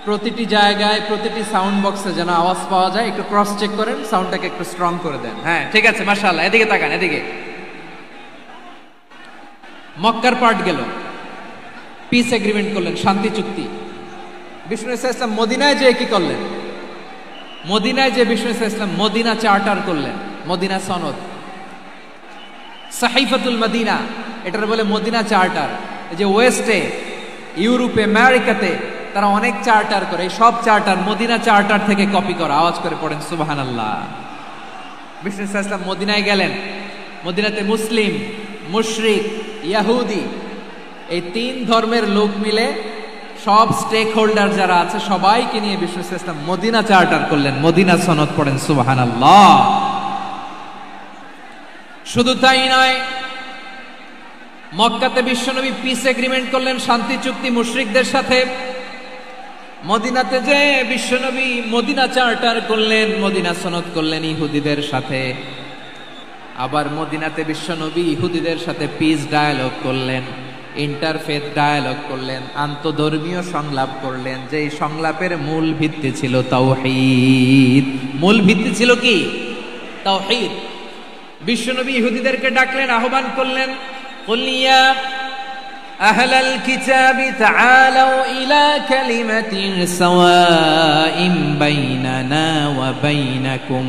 প্রতিটি জায়গায় প্রতিটি সাউন্ড বক্সে যেন আওয়াজ পাওয়া যায়, একটু ক্রস চেক করেন, সাউন্ডটাকে একটু স্ট্রং করে দেন। হ্যাঁ, ঠিক আছে, মাশাআল্লাহ। এদিকে তাকান, এদিকে। মক্কার পার্ট গেল, পিস এগ্রিমেন্ট করলেন, শান্তি চুক্তি। বিষ্ণু ইসলাম মদিনায় যে কি করলেন? মদিনায় যে বিষ্ণু ইসলাম মদিনা চার্টার করলেন, মদিনা সনদ, সাহিফাতুল মদিনা, এটার বলে মদিনা চার্টার। যে ওয়েস্টে, ইউরোপে, আমেরিকাতে তারা অনেক চার্টার করে, এই সব চার্টার মদিনা চার্টার থেকে কপি করা। আওয়াজ করে পড়েন সুবহানাল্লাহ। বিষ্ণু ইসলাম মদিনায় গেলেন, মদিনাতে মুসলিম, মুশরিক, ইয়াহুদি, এই 3 ধর্মের লোক মিলে সব স্টেক হোল্ডার যারা আছে সবাইকে নিয়ে বিষ্ণু ইসলাম মদিনা চার্টার করলেন, মদিনা সনদ। পড়েন সুবহানাল্লাহ। শুধু তাই নয়, মক্কাতে বিশ্বনবী পিস এগ্রিমেন্ট করলেন, শান্তি চুক্তি মুশরিকদের সাথে। মদিনাতে যে বিশ্বনবী মদিনা চার্টার করলেন, মদিনা সনদ করলেন ইহুদিদের সাথে। আবার মদিনাতে বিশ্বনবী ইহুদিদের সাথে পিস ডায়ালগ করলেন, ইন্টারফেথ ডায়ালগ করলেন, আন্তধর্মীয় সংলাপ করলেন। যেই সংলাপের মূল ভিত্তি ছিল তাওহীদ। মূল ভিত্তি ছিল কি? তাওহীদ। বিশ্বনবী ইহুদিদেরকে ডাকলেন, আহ্বান করলেন, কুল ইয়া আহলাল কিতাবি তাআলাউ ইলা কালিমাতিন সাওয়াইন বাইনানা ওয়া বাইনাকুম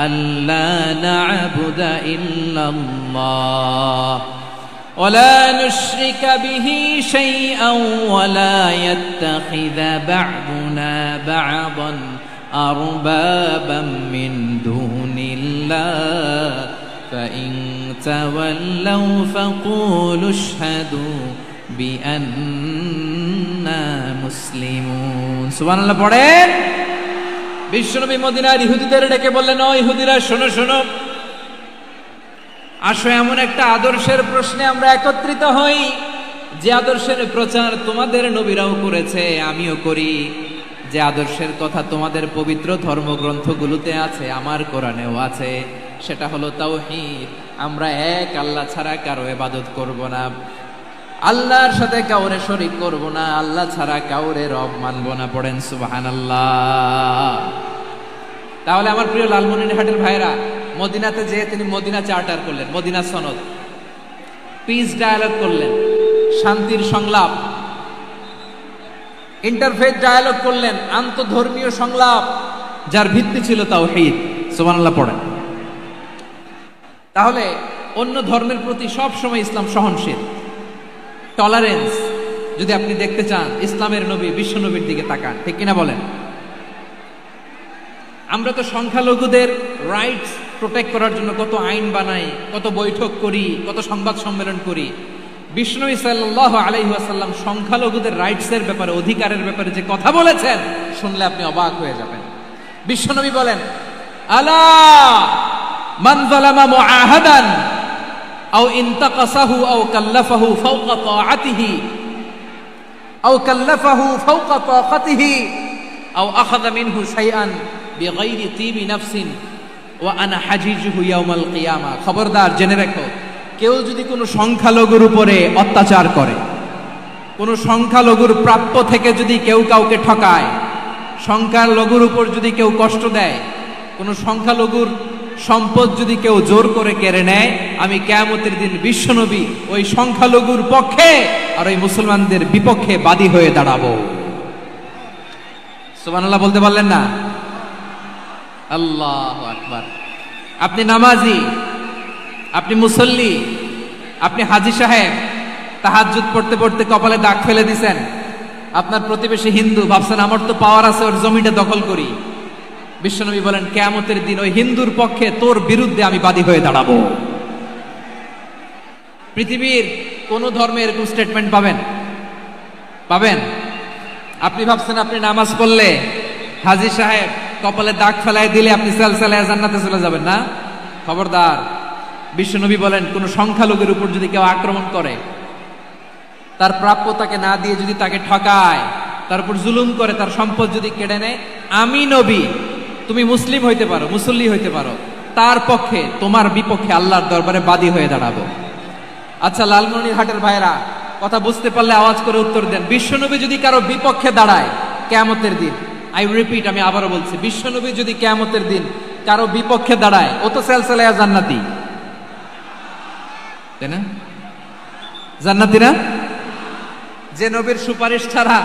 আল্লা না'বুদা ইল্লাল্লাহ ওয়া লা নুশরিকা বিহি শাইআন ওয়া লা ইয়াত্তাখিযা বা'দুনা বা'দান আরবাবাম মিন দুনিল্লাহ فإن تولوا فقولوا اشهدوا بأننا مسلمون। সুবহানাল্লাহ পড়েন। বিশ্বনবী মদিনার ইহুদিদের ডেকে বললেন, ও ইহুদিরা, শোনো শোনো, আসো এমন একটা আদর্শের প্রশ্নে আমরা একত্রিত হই, যে আদর্শের প্রচার তোমাদের নবীরাও করেছে, আমিও করি। যে আদর্শের কথা তোমাদের পবিত্র ধর্মগ্রন্থগুলোতে আছে, আমার কোরআনেও আছে, সেটা হলো তাওহীদ। আমরা এক আল্লাহ ছাড়া কারো ইবাদত করব না, আল্লাহর সাথে কাউরে শরীক করব না, আল্লাহ ছাড়া কাউরে রব মানব না। পড়েন সুবহানাল্লাহ। তাহলে আমার প্রিয় লালমনিরহাটের ভাইরা, মদিনাতে যেয়ে তিনি মদিনা চার্টার করলেন, মদিনা সনদ, পিস ডায়ালগ করলেন, শান্তির সংলাপ, ইন্টারফেথ ডায়ালগ করলেন, আন্তধর্মীয় সংলাপ, যার ভিত্তি ছিল তাওহীদ। সুবহানাল্লাহ পড়েন। তাহলে অন্য ধর্মের প্রতি সব সময় ইসলাম সহনশীল, টলারেন্স। যদি আপনি দেখতে চান ইসলামের নবী বিশ্ব নবীর দিকে তাকান, ঠিক কিনা বলেন? আমরা তো সংখ্যালঘুদের রাইটস প্রোটেক্ট করার জন্য কত আইন বানাই, কত বৈঠক করি, কত সংবাদ সম্মেলন করি। বিষ্ণু সাল্লাল্লাহু আলাইহি ওয়াসাল্লাম সংখ্যালঘুদের রাইটসের ব্যাপারে, অধিকারের ব্যাপারে যে কথা বলেছেন, শুনলে আপনি অবাক হয়ে যাবেন। বিশ্বনবী বলেন, আলা মান যালামা মুআহাদান আও ইনতাকাসাহু আও কাল্লাফাহু ফাওকা তাআতিহি আও কাল্লাফাহু ফাওকা তাকাতিহি আও আখাযা মিনহু শাইআন বিগাইরি তিবি নাফসিন ওয়া আনা হাজিজুহু ইয়াউমাল কিয়ামা। খবরদার, জেনে রাখো, কেউ যদি কোনো সংখ্যালঘুর উপরে অত্যাচার করে, কোনো সংখ্যালঘুর প্রাপ্য থেকে যদি কেউ কাউকে ঠকায়, সংখ্যালঘুর উপর যদি কেউ কষ্ট দেয়, কোনো সংখ্যালঘুর সম্পদ যদি কেউ জোর করে কেড়ে নেয়, আমি কিয়ামতের দিন বিশ্বনবী ওই সংখ্যালঘুর পক্ষে আর ওই মুসলমানদের বিপক্ষে বাদী হয়ে দাঁড়াবো। সুবহানাল্লাহ বলতে পারলেন না? আল্লাহু আকবার। আপনি নামাজি, আপনি মুসল্লি, আপনি হাজী সাহেব, তাহাজ্জুদ পড়তে পড়তে কপালে দাগ ফেলে দিছেন, আপনার প্রতিবেশী হিন্দু, ভাবছেন আমার তো পাওয়ার আছে, ওর জমিটা দখল করি। বিশ্বনবী বলেন, কিয়ামতের দিন ওই হিন্দুর পক্ষে তোর বিরুদ্ধে আমি বাদী হয়ে দাঁড়াবো। পৃথিবীর কোন ধর্মে এরকম স্টেটমেন্ট পাবেন? পাবেন? আপনি ভাবছেন আপনি নামাজ পড়লে হাজী সাহেব কপালে দাগ ফেলায় দিলে আপনি সালসালায়ে জান্নাতে চলে যাবেন না? খবরদার। বিশ্বনবী বলেন, কোন সংখ্যালঘুর উপর যদি কেউ আক্রমণ করে, তার প্রাপ্য তাকে না দিয়ে যদি তাকে ঠকায়, তার উপর জুলুম করে, তার সম্পদ যদি কেড়ে নেয়, আমি নবী, তুমি মুসলিম হইতে পারো, মুসল্লি হইতে পারো, তার পক্ষে, তোমার বিপক্ষে আল্লাহর দরবারে বাদী হয়ে দাঁড়াবো। আচ্ছা লালমনিরহাটের ভাইরা, কথা বুঝতে পারলে আওয়াজ করে উত্তর দেন। বিশ্বনবী যদি কারো বিপক্ষে দাঁড়ায় কিয়ামতের দিন, আই রিপিট, আমি আবারও বলছি, বিশ্বনবী যদি কিয়ামতের দিন কারো বিপক্ষে দাঁড়ায়, ও তো সালসালায়ে জান্নাতি, তাই না? জান্নাতি না? যে নবীর সুপারিশ ছাড়া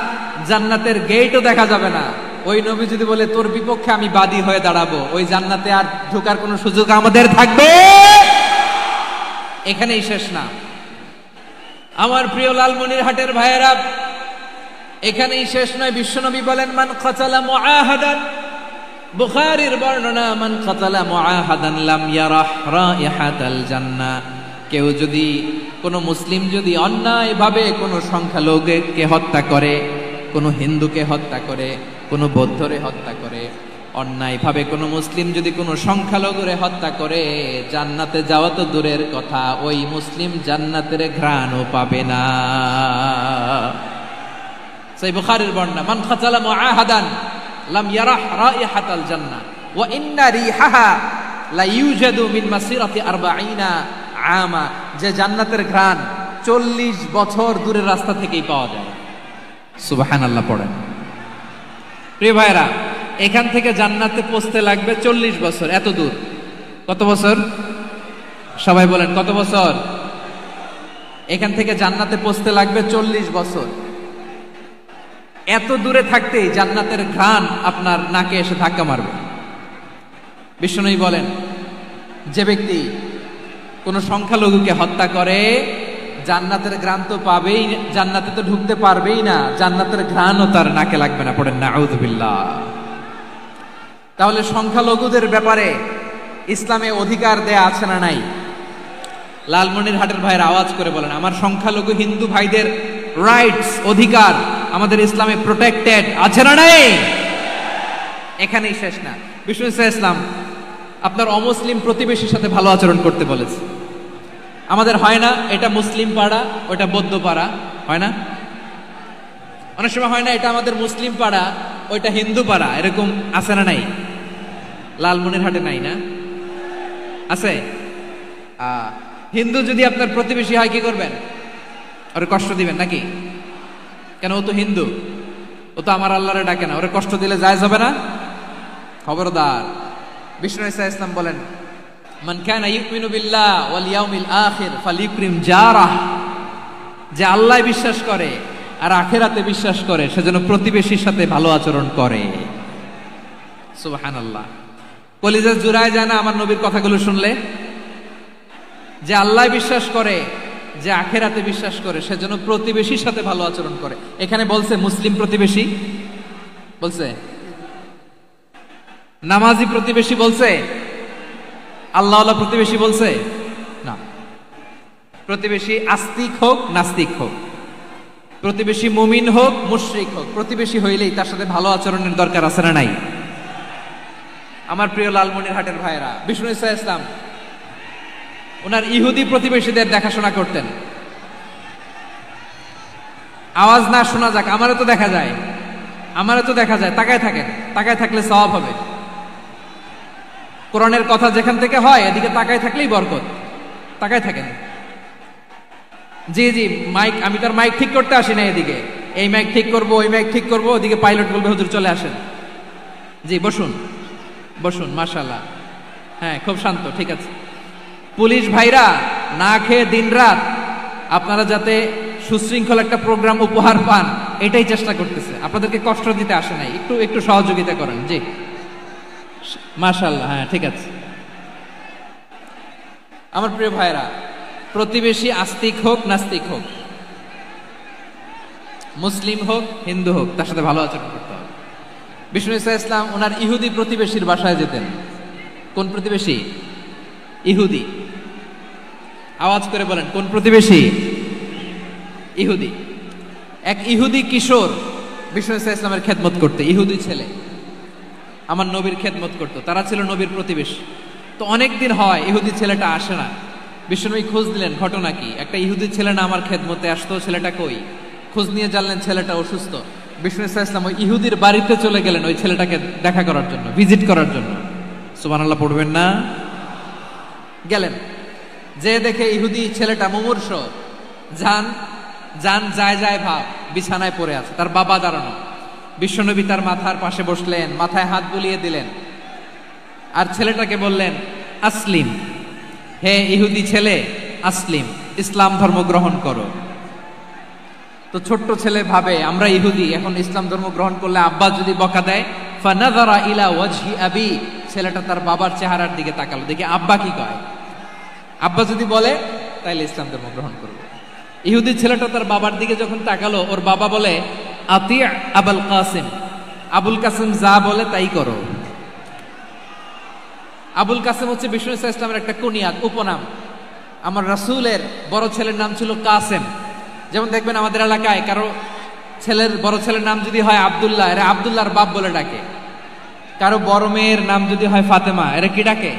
জান্নাতের গেটও দেখা যাবে না, ওই নবী যদি বলে তোর বিপক্ষে আমি বাদী হয়ে দাঁড়াবো, ওই জান্নাতে আর ঢোকার কোনো সুযোগ আমাদের থাকবে? এখানেই শেষ না আমার প্রিয় লালমনিরহাটের ভাইয়েরা, এখানেই শেষ নয়। বিশ্বনবী বলেন, মান কাতালা মুআহাদান, বুখারীর বর্ণনা, মান কাতালা মুআহাদান লাম ইয়ারাহ রাইহাতাল জান্নাহ। কেউ যদি, কোনো মুসলিম যদি অন্যায়ভাবে কোনো সংখ্যালঘুকে হত্যা করে, কোনো হিন্দুকে হত্যা করে, কোনো বৌদ্ধরে হত্যা করে, অন্যায়ভাবে কোনো মুসলিম যদি কোনো সংখ্যালঘুরে হত্যা করে, জান্নাতে যাওয়া তো দূরের কথা, ওই মুসলিম জান্নাতের ঘ্রাণও পাবে না। সেই বুখারীর বর্ণনা, মান কাতালা মুআহাদান লাম ইয়ারাহ রাইহাতাল জান্নাহ ওয়া ইন্না রিহাহা লা ইউজাদু মিন মাসিরাতি 40 আমা। যে জান্নাতের ঘ্রাণ 40 বছর দূরের রাস্তা থেকেই পাওয়া যায়। সুবহানাল্লাহ পড়েন। প্রিয় ভাইরা, এখান থেকে জান্নাতে পৌঁছতে লাগবে 40 বছর। এত দূর, কত বছর? সবাই বলেন কত বছর? এখান থেকে জান্নাতে পৌঁছতে লাগবে 40 বছর। এত দূরে থাকতেই জান্নাতের ঘ্রাণ আপনার নাকে এসে ধাক্কা মারবে। বিষ্ণুই বলেন, যে ব্যক্তি কোন সংখ্যালঘুকে হত্যা করে, জান্নাতের ঘ্রাণ তো পাবেই, জান্নাতে তো ঢুকতে পারবেই না, জান্নাতের ঘ্রাণও তার নাকে লাগবে না। পড়েন নাউযুবিল্লাহ। তাহলে সংখ্যালঘুদের ব্যাপারে ইসলামে অধিকার দেয়া আছে না নাই? লালমনিরহাটের ভাইয়ের আওয়াজ করে বলেন, আমার সংখ্যালঘু হিন্দু ভাইদের রাইটস, অধিকার আমাদের ইসলামে প্রোটেক্টেড আছে না নাই? এখানেই শেষ না। বিষ্ণু ইসলাম আপনার অমুসলিম প্রতিবেশীর সাথে ভালো আচরণ করতে বলেছে। আমাদের হয় না এটা মুসলিম পাড়া, ওটা বৌদ্ধ পাড়া, হয় না? অনেক সময় হয় না এটা আমাদের মুসলিম পাড়া, ওইটা হিন্দু পাড়া, এরকম আছে না নাই? লালমনিরহাটে নাই না? আছে? হিন্দু যদি আপনার প্রতিবেশী হয় কি করবেন? ওরে কষ্ট দিবেন নাকি? কেন, ও তো হিন্দু, ও তো আমার আল্লাহরে ডাকে না, ওরে কষ্ট দিলে জায়েজ হবে না? খবরদার। বিষ্ণু ইসা ইসলাম বলেন, মান কানা ইউমিনু বিল্লাহ ওয়াল ইয়াউমিল আখির ফালিউকরিম জারাহ, যে আল্লাহ বিশ্বাস করে আর আখিরাতে বিশ্বাস করে সে যেন প্রতিবেশীর সাথে ভালো আচরণ করে। সুবহানাল্লাহ। কলিজা জুড়ায় যায় না আমার নবীর কথাগুলো শুনলে? যে আল্লাহ বিশ্বাস করে, যে আখিরাতে বিশ্বাস করে সে যেন প্রতিবেশীর সাথে ভালো আচরণ করে। এখানে বলছে মুসলিম প্রতিবেশী বলছে, নামাজি প্রতিবেশী বলছে, আল্লাহওয়ালা প্রতিবেশী বলছে না। প্রতিবেশী আস্তিক হোক নাস্তিক হোক, প্রতিবেশী মুমিন হোক মুশরিক হোক, প্রতিবেশী হইলেই তার সাথে ভালো আচরণের দরকার আছে না নাই? আমার প্রিয় লালমনিরহাটের ভাইয়েরা, বিষ্ণু ইসা ইসলাম ওনার ইহুদি প্রতিবেশীদের দেখাশোনা করতেন। আওয়াজ না শোনা যাক, আমারও তো দেখা যায়, আমারও তো দেখা যায়। তাকায় থাকেন, তাকায় থাকলে সওয়াব হবে। কোরআনের কথা যেখান থেকে হয় এদিকে তাকায় থাকলেই বরকত। তাকায় থাকেন। জি জি, মাইক, আমি তার মাইক ঠিক করতে আসি না এদিকে, এই মাইক ঠিক করব ওই মাইক ঠিক করব, ওদিকে পাইলট বলবে হুজুর চলে আসেন। জি বসুন বসুন, মাশাআল্লাহ, হ্যাঁ খুব শান্ত, ঠিক আছে। পুলিশ ভাইরা না খেয়ে দিনরাত আপনারা যাতে সুশৃঙ্খল একটা প্রোগ্রাম উপহার পান এটাই চেষ্টা করতেছে, আপনাদেরকে কষ্ট দিতে আসে নাই, একটু একটু সহযোগিতা করেন। জি মাশাআল্লাহ, হ্যাঁ ঠিক আছে। আমার প্রিয় ভাইরা, প্রতিবেশী আস্তিক হোক নাস্তিক হোক, মুসলিম হোক হিন্দু হোক, তার সাথে ভালো আচরণ করতে হবে। বিষ্ণু ইসা ইসলাম ওনার ইহুদি প্রতিবেশীর বাসায় যেতেন। কোন প্রতিবেশী? ইহুদি। আওয়াজ করে বলেন, কোন প্রতিবেশী? ইহুদি। এক ইহুদি কিশোর বিষ্ণু ইসা ইসলামের খেদমত করতে, ইহুদি ছেলে আমার নবীর খেদমত করতো, তারা ছিল নবীর প্রতিবেশী। তো অনেকদিন হয় ইহুদি ছেলেটা আসে না। বিষ্ণুনবী খোঁজ দিলেন, ঘটনা কি? একটা ইহুদি ছেলে না আমার খেদমতে আসতো, ছেলেটা কই? খোঁজ নিয়ে জানলেন ছেলেটা অসুস্থ। বিষ্ণু ইসা ইসলাম ওই ইহুদির বাড়িতে চলে গেলেন ওই ছেলেটাকে দেখা করার জন্য, ভিজিট করার জন্য। সুবহানাল্লাহ পড়বেন না? গেলেন, যে দেখে ইহুদি ছেলেটা মুমূর্ষ, জান জান যায় যায় ভাব, বিছানায় পড়ে আছে, তার বাবা দাঁড়ানো। বিশ্বনবী তার মাথার পাশে বসলেন, মাথায় হাত বুলিয়ে দিলেন, আর ছেলেটাকে বললেন আসলিম, হে ইহুদি ছেলে আসলিম, ইসলাম ধর্ম গ্রহণ করো। তো ছোট্ট ছেলে ভাবে আমরা ইহুদি, এখন ইসলাম ধর্ম গ্রহণ করলে আব্বা যদি বকা দেয়, ফানাযারা ইলা ওয়াজহি আবি, ছেলেটা তার বাবার চেহারার দিকে তাকালো, দেখি আব্বা কি কয়। আব্বা যদি বলে তাইলে ইসলাম ধর্ম গ্রহণ করবে। ইহুদি ছেলেটা তার বাবার দিকে যখন তাকালো, ওর বাবা বলে আতি আবুল কাসিম, আবুল কাসিম যা বলে তাই করো। আবুল কাসিম হচ্ছে বিষ্ণু ইসা ইসলামের একটা কুনিয়াত, উপনাম। আমার রাসূলের বড় ছেলের নাম ছিল কাসেম। যেমন দেখবেন আমাদের এলাকায় কারো ছেলের বড় ছেলের নাম যদি হয় আব্দুল্লাহ, এরা আব্দুল্লাহর বাপ বলে ডাকে। কারো বড় মেয়ের নাম যদি হয় ফাতেমা, এরা কি ডাকে?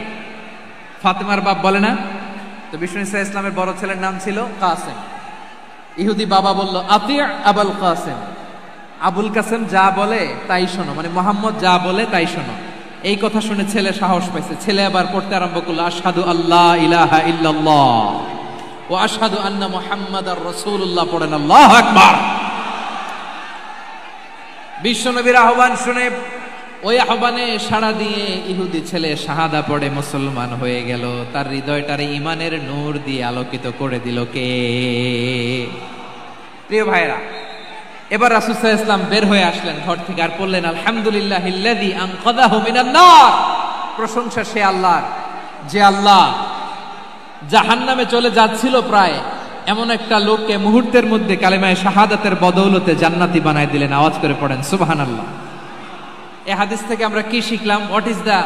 ফাতেমার বাপ বলে না? তো বিষ্ণু ইসা ইসলামের বড় ছেলের নাম ছিল কাসেম। ইহুদি বাবা বলল আতি আবুল কাসেম, আবুল কাসেম যা বলে তাই শোনো, মানে মোহাম্মদ যা বলে তাই শোনো। এই কথা শুনে ছেলে সাহস পাইছে, ছেলে আবার পড়তে আরম্ভ করলো আশহাদু আল্লাহ ইলাহা ইল্লাল্লাহ ওয়া আশহাদু আন্না মুহাম্মাদার রাসূলুল্লাহ, পড়েন আল্লাহু আকবার। বিশ্বনবীর আহ্বান শুনে ওই আহ্বানে সাড়া দিয়ে ইহুদি ছেলে শাহাদা পড়ে মুসলমান হয়ে গেল। তার হৃদয়টারে ঈমানের নূর দিয়ে আলোকিত করে দিল কে? প্রিয় ভাইরা, এবার রাসূল সাল্লাল্লাহু আলাইহি ওয়াসাল্লাম বের হয়ে আসলেন ঘর থেকে, আর বললেন আলহামদুলিল্লাহিল্লাযী আনকাযাহু মিনান নার, প্রশংসা সে আল্লাহর যে আল্লাহ জাহান্নামে চলে যাচ্ছিল প্রায় এমন একটা লোককে মুহূর্তের মধ্যে কালেমায়ে শাহাদাতের বদৌলতে জান্নাতি বানায় দিলেন। আওয়াজ করে পড়েন সুবহানাল্লাহ। এই হাদিস থেকে আমরা কি শিখলাম? What is the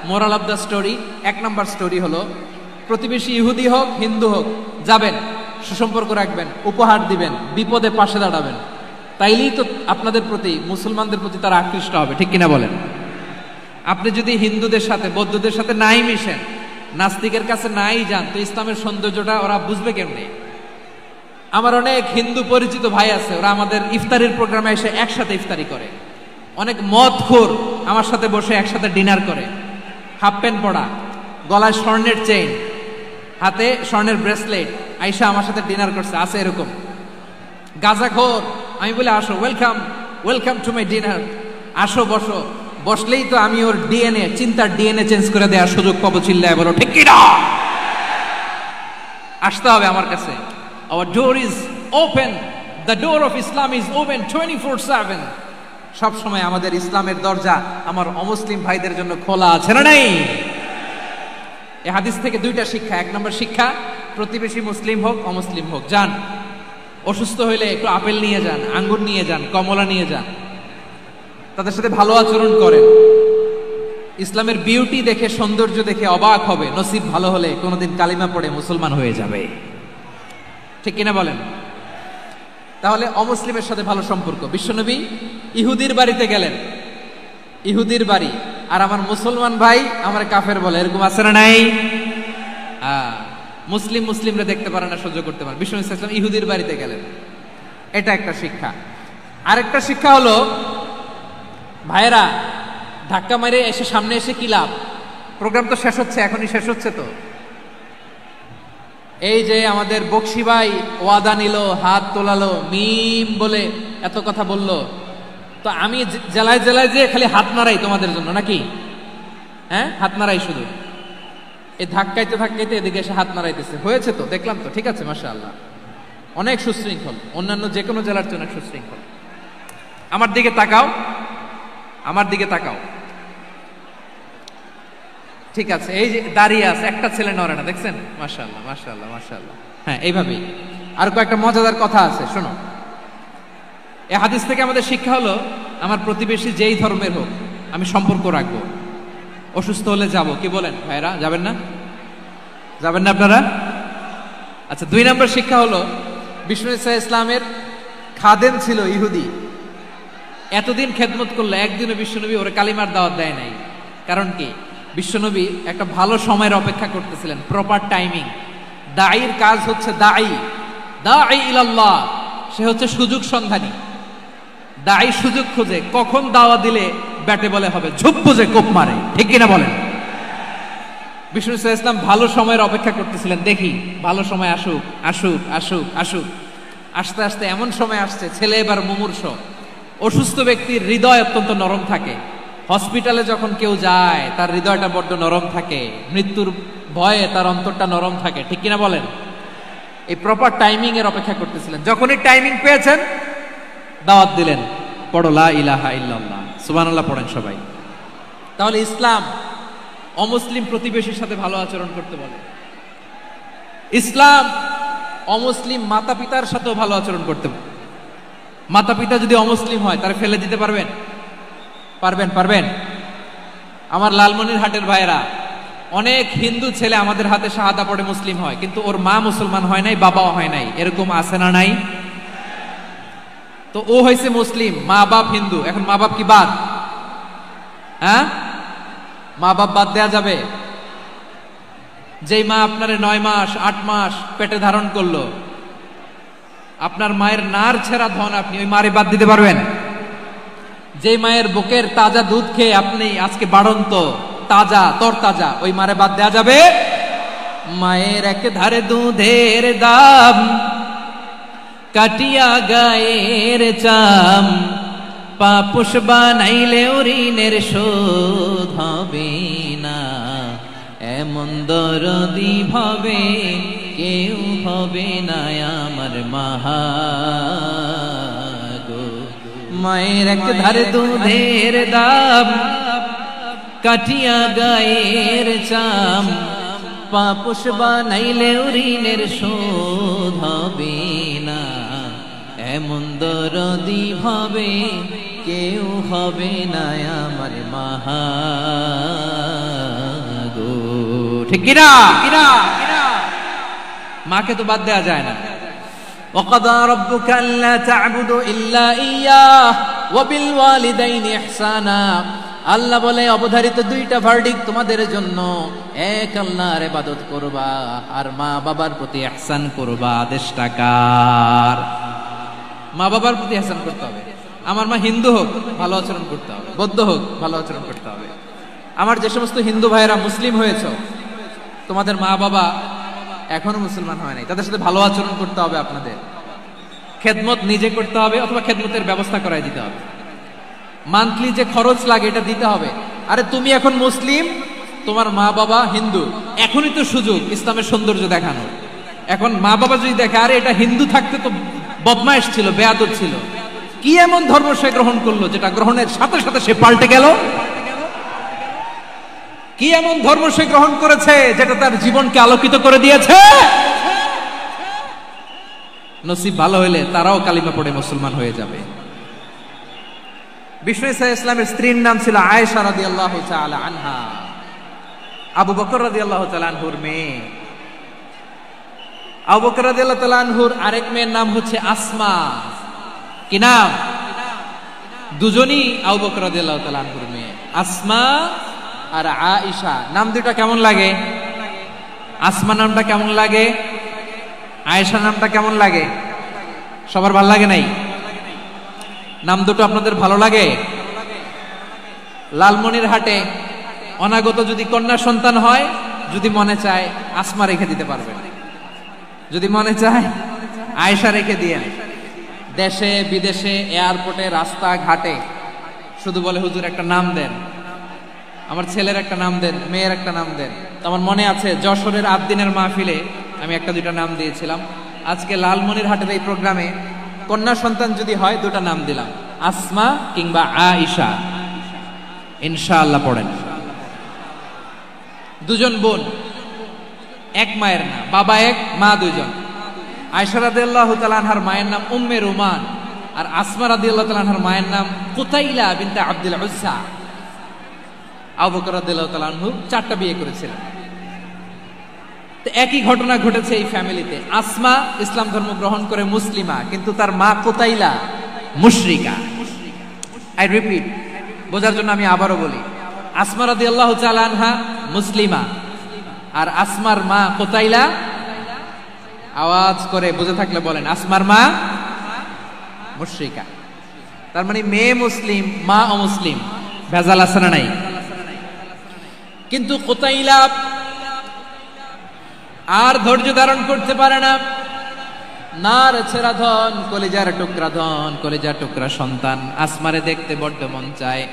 moral of the story? এক নাম্বার স্টোরি হলো, প্রতিবেশী ইহুদি হোক হিন্দু হোক, যাবেন, সুসম্পর্ক রাখবেন, উপহার দিবেন, বিপদে পাশে দাঁড়াবেন, তাইলেই তো আপনাদের প্রতি, মুসলমানদের প্রতি তারা আকৃষ্ট হবে, ঠিক কিনা বলেন? আপনি যদি হিন্দুদের সাথে বৌদ্ধদের সাথে নাই মিশেন, নাস্তিকের কাছে নাই যান, তো ইসলামের সৌন্দর্যটা ওরা বুঝবে কেমনে? আমার অনেক হিন্দু পরিচিত ভাই আছে, ওরা আমাদের ইফতারির প্রোগ্রামে এসে একসাথে ইফতারি করে। অনেক মদখোর আমার সাথে বসে একসাথে ডিনার করে, হাফ প্যান্ট পরা, গলায় স্বর্ণের চেইন, হাতে স্বর্ণের ব্রেসলেট, আয়েশা আমার সাথে ডিনার করছে, আছে এরকম গাঁজাখোর। আমি বলে আসো, welcome welcome to my dinner, আসো বসো। বসলেই তো আমি ওর ডিএনএ, চিন্তার ডিএনএ চেঞ্জ করে দেওয়ার সুযোগ পাবো। চিল্লায় বলো ঠিক কি না? আসতে হবে আমার কাছে। Our door is open, the door of Islam is open 24/7। সব সময় আমাদের ইসলামের দরজা আমার অমুসলিম ভাইদের জন্য খোলা আছে না নাই? এই হাদিস থেকে দুইটা শিক্ষা। এক নম্বর শিক্ষা, প্রতিবেশী মুসলিম হোক অমুসলিম হোক, যান, অসুস্থ হইলে একটু আপেল নিয়ে যান, আঙ্গুর নিয়ে যান, কমলা নিয়ে যান, তাদের সাথে ভালো আচরণ করেন। ইসলামের বিউটি দেখে, সৌন্দর্য দেখে অবাক হবে, নসিব ভালো হলে কোনোদিন কালিমা পড়ে মুসলমান হয়ে যাবে। ঠিক কিনা বলেন? তাহলে অমুসলিমের সাথে ভালো সম্পর্ক। বিশ্বনবী ইহুদির বাড়িতে গেলেন, ইহুদির বাড়ি, আর আমার মুসলমান ভাই আমার কাফের বলে, এরকম আছে না নাই? মুসলিম মুসলিমরা দেখতে পারে না, সহ্য করতে পারে। বিশ্বনবী সাল্লাল্লাহু আলাইহি ওয়াসাল্লাম ইহুদির বাড়িতে গেলেন, এটা একটা শিক্ষা। আরেকটা শিক্ষা হলো, ভাইয়েরা ধাক্কা মারে এসে সামনে এসে কি লাভ? প্রোগ্রাম তো শেষ হচ্ছে, এখনই শেষ হচ্ছে। তো এই যে আমাদের বকশি ভাই ওয়াদা নিল, হাত তোলালো, মিম বলে এত কথা বলল, তো আমি জেলায় জেলায় যে খালি হাত নাড়াই তোমাদের জন্য নাকি? হ্যাঁ, হাত নাড়াই শুধু। এই ধাক্কাইতে ধাক্কাইতে এদিকে এসে হাত নাড়াইতেছে, হয়েছে তো, দেখলাম তো, ঠিক আছে, মাশাআল্লাহ, অনেক সুশৃঙ্খল, অন্যান্য যে কোনো জেলার জন্য সুশৃঙ্খল। আমার দিকে তাকাও, আমার দিকে তাকাও, ঠিক আছে। এই যে দাঁড়িয়ে আছে, একটা ছেলে নড়ে না, দেখছেন? মাশাআল্লাহ মাশাআল্লাহ মাশাআল্লাহ। হ্যাঁ, এইভাবেই। আর কয়েকটা মজাদার কথা আছে, শোনো। এই হাদিস থেকে আমাদের শিক্ষা হলো, আমার প্রতিবেশী যেই ধর্মের হোক আমি সম্পর্ক রাখবো। অসুস্থ হলে যাব, কি বলেন ভাইরা? যাবেন না? যাবেন না আপনারা? আচ্ছা, 2 নম্বর শিক্ষা হলো, বিষ্ণু ইসা ইসলামের খাদেম ছিল ইহুদি, এতদিন খেদমত করলো, একদিনও বিশ্বনবী ওরে কালিমার দাওয়াত দেয় নাই। কারণ কি? বিশ্বনবী একটা ভালো সময়ের অপেক্ষা করতেছিলেন, প্রপার টাইমিং। দাঈর কাজ হচ্ছে দাঈ ইলাল্লাহ, সে হচ্ছে সুযোগ সন্ধানী। দাঈ সুযোগ খোঁজে, কখন দাওয়া দিলে ব্যাটে বলে হবে, ঝুপ বুঝে কোপ মারে, ঠিক কিনা বলেন? বিষ্ণু ইসলাম ভালো সময়ের অপেক্ষা করতেছিলেন, দেখি ভালো সময় আসুক আসুক আসুক আসুক। আস্তে আস্তে এমন সময় আসছে, ছেলে এবার মুমূর্ষ। অসুস্থ ব্যক্তির হৃদয় অত্যন্ত নরম থাকে। হসপিটালে যখন কেউ যায় তার হৃদয়টা বড্ড নরম থাকে, মৃত্যুর ভয়ে তার অন্তরটা নরম থাকে, ঠিক কিনা বলেন? এই প্রপার টাইমিং এর অপেক্ষা করতেছিলেন। যখনই টাইমিং পেয়েছেন, দাওয়াত দিলেন, পড়ো লা ইলাহা ইল্লাল্লাহ, সুবহানাল্লাহ পড়েন সবাই। তাহলে ইসলাম অমুসলিম প্রতিবেশীর সাথে ভালো আচরণ করতে বলে। ইসলাম অমুসলিম মাতা পিতার সাথেও ভালো আচরণ করতে বলে। মাতা পিতা যদি অমুসলিম হয়, তারা ফেলে দিতে পারবেন? পারবেন? পারবেন? আমার লালমনিরহাটের ভাইরা, অনেক হিন্দু ছেলে আমাদের হাতে শাহাদা পড়ে মুসলিম হয়, কিন্তু ওর মা মুসলমান হয় নাই, বাবাও হয় নাই, এরকম আছে না নাই? তো ও হয়েছে মুসলিম, মা বাপ হিন্দু, এখন মা বাপ কি বাদ? হ্যাঁ, মা বাপ বাদ দেয়া যাবে? যেই মা আপনারে 9 মাস 8 মাস পেটে ধারণ করলো, আপনার মায়ের নার ছেঁড়া ধন, আপনি ওই মারে বাদ দিতে পারবেন? যে মায়ের বুকের তাজা দুধ খেয়ে আপনি আজকে বাড়ন্ত তাজা তরতাজা, ওই মারে বাদ দেয়া যাবে? মায়ের এক ধারে দুধের দাম, কাটিয়া গায়ের চাম, পাপুষ বানাইলে ঋণের শোধ হবে না, এমন দরদি ভাবে কেউ হবে না আমার মাহা। মায়ের এক ধারে দুধের দাম, কাটিয়া গায়ের চাম, পাপুষ বানাইলে ঋণের শোধ হবে না, এমন দরদি ভাবে কেউ হবে না আমার মাহা গো। ঠিক কিনা? মাকে তো বাদ দেওয়া যায় না। وَقَضَى رَبُّكَ أَلَّا تَعْبُدُوا إِلَّا إِيَّاهُ وَبِالْوَالِدَيْنِ إِحْسَانًا। আল্লাহ বলে, অবধারিত 2টা ভার্ডিক্ট তোমাদের জন্য, এক আল্লাহর ইবাদত করবা আর মা বাবার প্রতি ইহসান করবা। আদেশটা কার? মা বাবার প্রতি ইহসান করতে হবে। আমার মা হিন্দু হোক, ভালো আচরণ করতে হবে, বৌদ্ধ হোক, ভালো আচরণ করতে হবে। আমার যে সমস্ত হিন্দু ভাইয়েরা মুসলিম হয়েছে, তোমাদের মা বাবা এখনো মুসলমান হয় নাই, তাদের সাথে ভালো আচরণ করতে হবে আপনাদের। খেদমত নিজে করতে হবে অথবা খেদমতের ব্যবস্থা করাই দিতে হবে। মান্থলি যে খরচ লাগে এটা দিতে হবে। আরে তুমি এখন মুসলিম, তোমার মা বাবা হিন্দু, এখনই তো সুযোগ ইসলামের সৌন্দর্য দেখানোর। এখন মা বাবা যদি দেখে আরে এটা হিন্দু থাকতে তো বদমাইশ ছিল, বেয়াদব ছিল, কি এমন ধর্ম সে গ্রহণ করলো যেটা গ্রহণের সাথে সাথে সে পাল্টে গেল? কি এমন ধর্ম সে গ্রহণ করেছে যেটা তার জীবনকে আলোকিত করে দিয়েছে? নসিব ভালো হইলে তারাও কালিমা পড়ে মুসলমান হয়ে যাবে। বিষ্ণু ইসা ইসলামের স্ত্রীর নাম ছিল আয়েশা রাদিয়াল্লাহু তাআলা আনহা, আবু বকর রাদিয়াল্লাহু তাআলা আনহুর মেয়ে। আবু বকর রাদিয়াল্লাহু তাআলা আনহুর আরেক মেয়ের নাম হচ্ছে আসমা। কি নাম? দুজনই আবু বকর রাদিয়াল্লাহু তাআলা আনহুর মেয়ে, আসমা আর আয়েশা। নাম দুটো কেমন লাগে? আসমা নামটা কেমন লাগে? আয়েশা নামটা কেমন লাগে? সবার ভালো লাগে নাই? নাম দুটো আপনাদের ভালো লাগে? লালমনিরহাটে অনাগত যদি কন্যা সন্তান হয়, যদি মনে চায় আসমা রেখে দিতে পারবেন, যদি মনে চায় আয়েশা রেখে দিয়েন। দেশে বিদেশে এয়ারপোর্টে রাস্তা ঘাটে শুধু বলে হুজুর একটা নাম দেন, আমার ছেলের একটা নাম দেন, মেয়ের একটা নাম দেন। তো আমার মনে আছে যশোরের আবদিনের মাহফিলে আমি একটা দুইটা নাম দিয়েছিলাম। আজকে লালমনিরহাটের এই প্রোগ্রামে কন্যা সন্তান যদি হয় দুটা নাম দিলাম, আসমা কিংবা আয়েশা। ইনশাআল্লাহ পড়েন। দুজন বোন, এক মায়ের না, বাবা এক মা দুইজন। আয়েশা রাদিয়াল্লাহু তাআলা আনহার মায়ের নাম উম্মে রুমান, আর আসমা রাদিয়াল্লাহু তাআলা আনহার মায়ের নাম কুতাইলা বিনতে আব্দুল উজ্জা। আবু বকর রাদিয়াল্লাহু তাআলা আনহু 4টা বিয়ে করেছিলেন। তো একই ঘটনা ঘটেছে এই ফ্যামিলিতে। আসমা ইসলাম ধর্ম গ্রহণ করে মুসলিমা, কিন্তু তার মা কুতাইলা মুশরিকা। আই রিপিট, বোঝার জন্য আমি আবারও বলি, আসমা রাদিয়াল্লাহু তাআলা আনহা মুসলিমা, আর আসমার মা কুতাইলা। আওয়াজ করে বুঝে থাকলে বলেন, আসমার মা মুশরিকা। তার মানে মেয়ে মুসলিম, মা অমুসলিম। ভেজাল আছে না নাই? কিন্তু কুতাইলা আর ধৈর্য ধারণ করতে পারে না। নার ছেড়া ধন, কলিজার টুকরা ধন, কলিজার টুকরা সন্তান আসমারে দেখতে বড্ড মন চায়।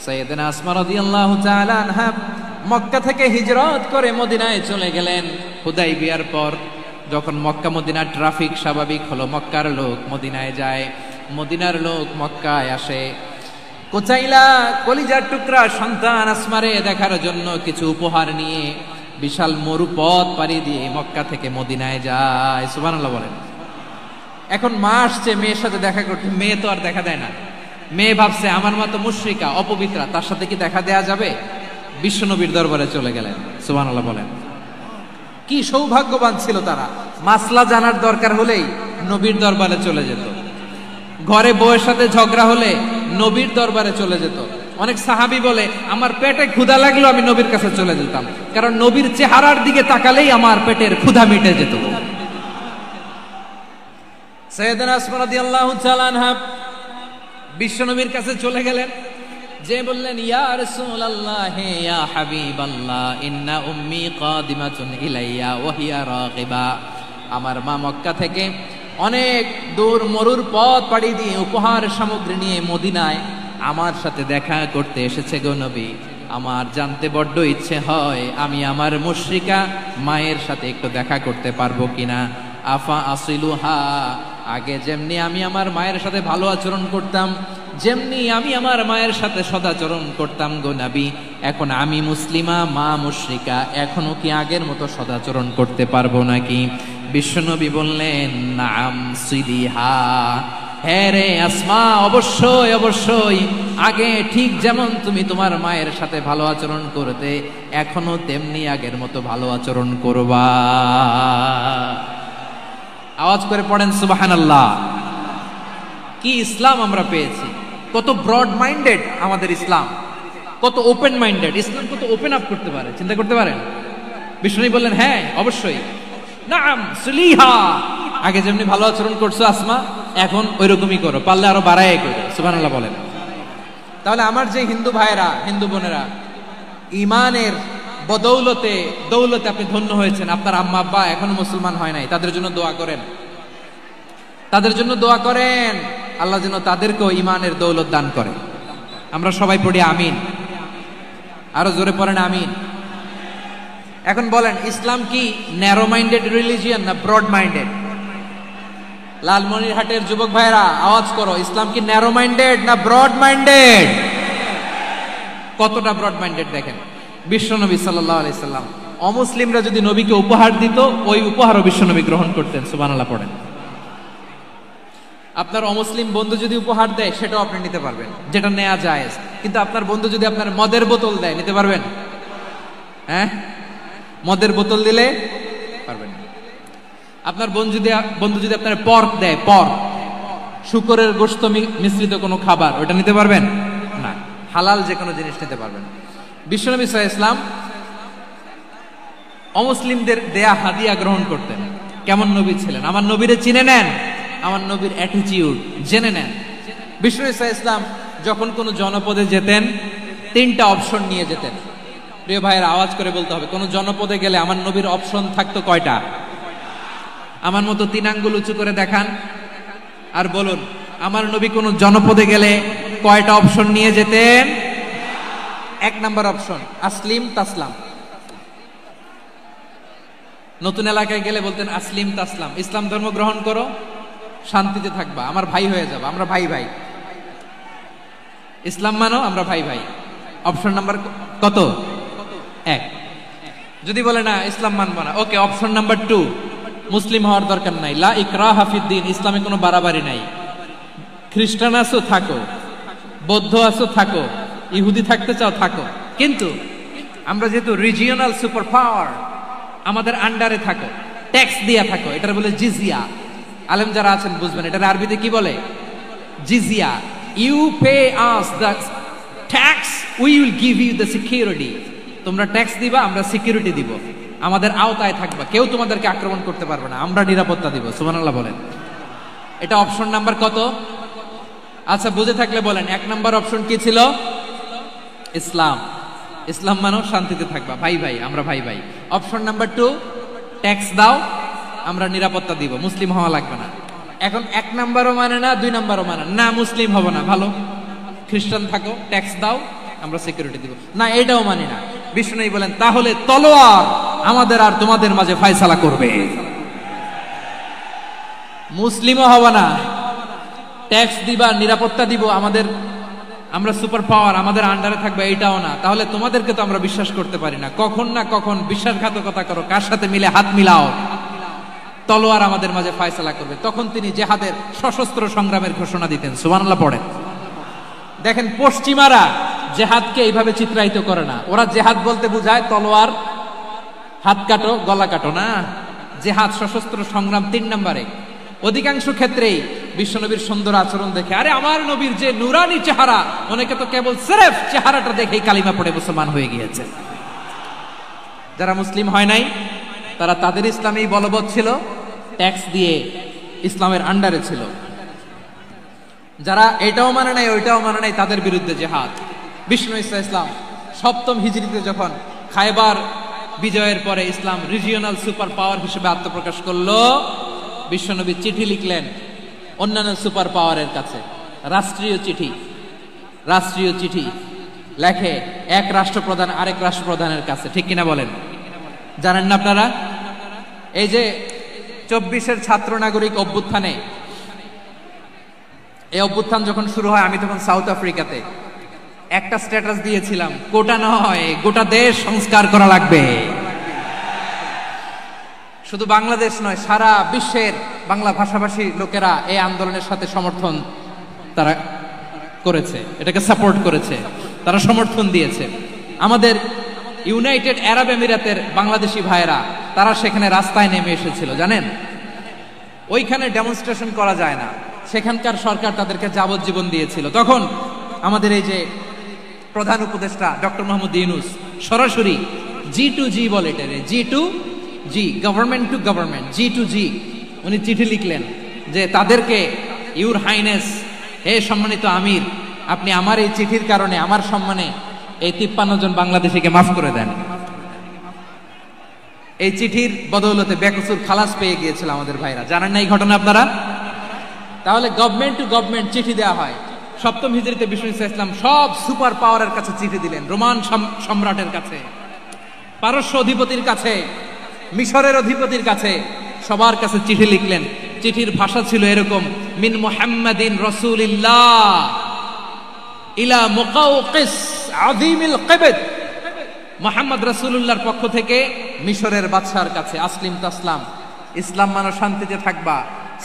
সাইয়েদনা আসমা রাদিয়াল্লাহু তাআলা আনহা মক্কা থেকে হিজরত করে মদিনায় চলে গেলেন হুদাইবিয়ার পর। যখন মক্কা মদিনার ট্রাফিক স্বাভাবিক হলো, মক্কার লোক মদিনায় যায়, মদিনার লোক মক্কায় আসে। কুতাইলা কলিজার টুকরা সন্তান আসমারে দেখার জন্য কিছু উপহার নিয়ে বিশাল মরুপথ পাড়ি দিয়ে মক্কা থেকে মদিনায় যায়। সুবহানাল্লাহ বলেন। এখন মা আসছে মেয়ের সাথে দেখা করতে, মেয়ে তো আর দেখা দেয় না। মেয়ে ভাবছে আমার মা তো মুশরিকা, অপবিত্রা, তার সাথে কি দেখা দেয়া যাবে? বিশ্বনবীর দরবারে চলে গেলেন। সুবহানাল্লাহ বলেন। কি সৌভাগ্যবান ছিল তারা, মাসলা জানার দরকার হলেই নবীর দরবারে চলে যেত। ঘরে বউয়ের সাথে ঝগড়া হলে নবীর দরবারে চলে যেত। অনেক সাহাবী বলে আমার পেটে ক্ষুধা লাগলো আমি নবীর কাছে চলে যেতাম, কারণ নবীর চেহারার দিকে তাকালেই আমার পেটের ক্ষুধা মিটে যেত। সাইয়েদনা আসমা রাদিয়াল্লাহু তাআলা আনহা বিশ্বনবীর কাছে চলে গেলেন, যে বললেন ইয়া রাসূলুল্লাহ ইয়া হাবিবাল্লাহ ইন্না উম্মি কাদিমাতুন ইলাইয়া ওয়া হিয়া রাগিবা। আমার মা মক্কা থেকে অনেক দূর মরুর পথ পাড়ি দিয়ে উপহার সামগ্রী নিয়ে মদিনায় আমার সাথে দেখা করতে এসেছে গো নবী। আমার জানতে বড্ড ইচ্ছে হয় আমি আমার মুশরিকা মায়ের সাথে একটু দেখা করতে পারবো কিনা। আফা আসিলুহা, আগে যেমনি আমি আমার মায়ের সাথে ভালো আচরণ করতাম, যেমনি আমি আমার মায়ের সাথে সদাচরণ করতাম গো নবী, এখন আমি মুসলিমা মা মুশরিকা, এখনো কি আগের মতো সদাচরণ করতে পারবো নাকি? বিশ্বনবী বললেন নাম সিদিহা, হ্যাঁ রে আসমা, অবশ্যই অবশ্যই, আগে ঠিক যেমন তুমি তোমার মায়ের সাথে ভালো আচরণ করতে এখনো তেমনি আগের মতো ভালো আচরণ করবা। আওয়াজ করে পড়েন সুবহানাল্লাহ। কি ইসলাম আমরা পেয়েছি! কত ব্রড মাইন্ডেড আমাদের ইসলাম, কত ওপেন মাইন্ডেড ইসলাম, কত ওপেন আপ করতে পারে, চিন্তা করতে পারেন। বিষ্ণু বললেন হ্যাঁ অবশ্যই, নাম সুলিহা, আগে যেমনি ভালো আচরণ করছো আসমা এখন ওইরকমই করো, পারলে আরো বাড়ায় করো। সুবহানাল্লাহ বলেন। তাহলে আমার যে হিন্দু ভাইয়েরা, হিন্দু বোনেরা ইমানের বদৌলতে দৌলতে আপনি ধন্য হয়েছেন, আপনার আম্মা আব্বা এখনো মুসলমান হয় নাই, তাদের জন্য দোয়া করেন, তাদের জন্য দোয়া করেন, আল্লাহ যেন তাদেরকেও ইমানের দৌলত দান করে। আমরা সবাই পড়ি আমিন, আরো জোরে পড়েন আমিন। এখন বলেন, ইসলাম কি ন্যারো মাইন্ডেড রিলিজিয়ান না ব্রড মাইন্ডেড? লালমনিরহাটের যুবক ভাইরা আওয়াজ করো, ইসলাম কি ন্যারো মাইন্ডেড না ব্রড মাইন্ডেড? কতটা ব্রড মাইন্ডেড দেখেন, বিশ্বনবী সাল্লাল্লাহু আলাইহি সাল্লাম অমুসলিমরা যদি নবীকে উপহার দিত, ওই উপহারও বিশ্বনবী গ্রহণ করতেন। সুবহানাল্লাহ পড়েন। আপনার অমুসলিম বন্ধু যদি উপহার দেয়, সেটাও আপনি নিতে পারবেন, যেটা নেওয়া যায়। কিন্তু আপনার বন্ধু যদি আপনার মদের বোতল দেয়, নিতে পারবেন? হ্যাঁ, মদের বোতল দিলে পারবেন না। আপনার বন্ধু যদি আপনার পর্ক দেয়, পর্ক, শুকরের গোশত মিশ্রিত কোনো খাবার, ওটা নিতে পারবেন না। হালাল যে কোনো জিনিস নিতে পারবেন। বিশ্বনবী সাল্লাল্লাহু আলাইহি ওয়াসাল্লাম অমুসলিমদের দেয়া হাদিয়া গ্রহণ করতেন। কেমন নবী ছিলেন? আমার নবীরে চিনে নেন, আমার নবীর অ্যাটিটিউড জেনে নেন। বিশ্বনবী সাল্লাল্লাহু আলাইহি ওয়াসাল্লাম যখন কোনো জনপদে যেতেন, 3টা অপশন নিয়ে যেতেন। প্রিয় ভাইয়ের আওয়াজ করে বলতে হবে, কোন জনপদে গেলে আমার নবীর অপশন থাকতো কয়টা? আমার মতো 3 আঙ্গুল উঁচু করে দেখান আর বলুন, আমার নবী কোন জনপদে গেলে কয়টা অপশন নিয়ে যেতেন? 1 নাম্বার অপশন আসলিম তাসলাম। নতুন এলাকায় গেলে বলতেন আসলিম তাসলাম, ইসলাম ধর্ম গ্রহণ করো, শান্তিতে থাকবা, আমার ভাই হয়ে যাবে, আমরা ভাই ভাই। ইসলাম মানো, আমরা ভাই ভাই। অপশন নাম্বার কত? 1। যদি বলে না ইসলাম মানবো না, ওকে, অপশন নাম্বার 2, মুসলিম হওয়ার দরকার নাই, লা ইকরাহা ফিদ্দিন, ইসলামে কোনো বাড়াবাড়ি নাই। খ্রিস্টান আছো থাকো, বৌদ্ধ আছো থাকো, ইহুদি থাকতে চাও থাকো, কিন্তু আমরা যেহেতু রিজিওনাল সুপার পাওয়ার, আমাদের আন্ডারে থাকো, ট্যাক্স দিয়া থাকো, এটার বলে জিজিয়া। আলেম যারা আছেন বুঝবেন, এটার আরবিতে কি বলে? জিজিয়া। You pay us the tax, we will give you the security. তোমরা ট্যাক্স দিবা, আমরা সিকিউরিটি দিব, আমাদের আওতায় থাকবা, কেউ তোমাদেরকে আক্রমণ করতে পারবে না, আমরা নিরাপত্তা দিব। সুবহানাল্লাহ বলেন। এটা অপশন নাম্বার কত? আচ্ছা, বুঝে থাকলে বলেন, 1 নাম্বার অপশন কি ছিল? ইসলাম। ইসলাম মানো, শান্তিতে থাকবা, ভাই ভাই, আমরা ভাই ভাই। অপশন নাম্বার 2, ট্যাক্স দাও, আমরা নিরাপত্তা দিব, মুসলিম হওয়া লাগবে না। এখন 1 নাম্বারও মানে না, 2 নাম্বারও মানে না, মুসলিম হবো না, ভালো, খ্রিস্টান থাকো, ট্যাক্স দাও, আমরা সিকিউরিটি দিব না, এটাও মানি না। বিষ্ণু বলেন, তাহলে তলোয়ার আমাদের আর তোমাদের মাঝে ফয়সালা করবে। মুসলিমও হবো না, ট্যাক্স দিবা, নিরাপত্তা দিব, আমরা সুপার পাওয়ার, আমাদের আন্ডারে থাকবে, এইটাও না। তাহলে তোমাদেরকে তো আমরা বিশ্বাস করতে পারি না, কখন না কখন বিশ্বাসঘাতকতা করো, কার সাথে মিলে হাত মিলাও, তলোয়ার আমাদের মাঝে ফয়সালা করবে। তখন তিনি জেহাদের সশস্ত্র সংগ্রামের ঘোষণা দিতেন। সুবহানাল্লাহ পড়েন। দেখেন, পশ্চিমারা জেহাদকে এইভাবে চিত্রায়িত করে না। ওরা জেহাদ বলতে বুঝায় তলোয়ার, হাত কাটো, গলা কাটো না। জেহাদ সশস্ত্র সংগ্রাম 3 নম্বরে। অধিকাংশ ক্ষেত্রেই বিশ্বনবীর সুন্দর আচরণ দেখে, আরে আমার নবীর যে নুরানি চেহারা, অনেকে তো কেবল সিরেফ চেহারাটা দেখেই কালিমা পড়ে মুসলমান হয়ে গিয়েছে। যারা মুসলিম হয় নাই, তারা তাদের ইসলামেই বলবৎ ছিল, ট্যাক্স দিয়ে ইসলামের আন্ডারে ছিল। যারা এটাও মানে নাই, ওইটাও মানে নাই, তাদের বিরুদ্ধে জেহাদ। বিষ্ণু ইসলাম 7ম হিজরিতে যখন খায়বার বিজয়ের পরে ইসলাম রিজিওনাল সুপার পাওয়ার হিসেবে আত্মপ্রকাশ করলো, বিশ্বনবী চিঠি লিখলেন অন্যান্য সুপার পাওয়ারের কাছে, রাষ্ট্রীয় চিঠি লেখে এক রাষ্ট্রপ্রধান আরেক রাষ্ট্রপ্রধানের কাছে। ঠিক কিনা বলেন? জানেন না আপনারা? এই যে 24-এর ছাত্র নাগরিক অভ্যুত্থানে, এই অভ্যুত্থান যখন শুরু হয়, আমি তখন সাউথ আফ্রিকাতে একটা স্ট্যাটাস দিয়েছিলাম, কোটা নয়, গোটা দেশ সংস্কার করা লাগবে। শুধু বাংলাদেশ নয়, সারা বিশ্বের বাংলা ভাষাভাষী লোকেরা এই আন্দোলনের সাথে সমর্থন তারা করেছে, এটাকে সাপোর্ট করেছে, তারা সমর্থন দিয়েছে। আমাদের ইউনাইটেড আরব আমিরাতের বাংলাদেশি ভাইয়েরা, তারা সেখানে রাস্তায় নেমে এসেছিল, জানেন? ওইখানে ডেমনস্ট্রেশন করা যায় না, সেখানকার সরকার তাদেরকে যাবজ্জীবন দিয়েছিল। তখন আমাদের এই যে প্রধান উপদেষ্টা ডক্টর মোহাম্মদ ইউনূস সরাসরি G2G বলে, এটারে G2G, government to government, G2G, উনি চিঠি লিখলেন যে তাদেরকে, ইউর হাইনেস, হে সম্মানিত আমির, আপনি আমার এই চিঠির কারণে আমার সম্মানে এই 53 জন বাংলাদেশিকে মাফ করে দেন। এই চিঠির বদৌলতে বেকসুর খালাস পেয়ে গিয়েছিল আমাদের ভাইরা। জানেন না এই ঘটনা আপনারা? তাহলে গভর্নমেন্ট টু গভর্নমেন্ট চিঠি দেওয়া হয়। সপ্তম হিজরিতে বিষ্ণু ইসলাম সব সুপার পাওয়ারের কাছে চিঠি দিলেন। রোমান সম্রাটের কাছে, পারস্য অধিপতির কাছে, মিশরের অধিপতির কাছে, সবার কাছে চিঠি লিখলেন। চিঠির ভাষা ছিল এরকম: মিন মুহাম্মাদিন রাসূলিল্লাহ ইলা মুকাওকিস আযীমিল কিবত। মুহাম্মদ রাসূলুল্লাহর পক্ষ থেকে মিশরের বাদশার কাছে, আসলিম তাসলাম, ইসলাম মানো শান্তিতে থাকবা।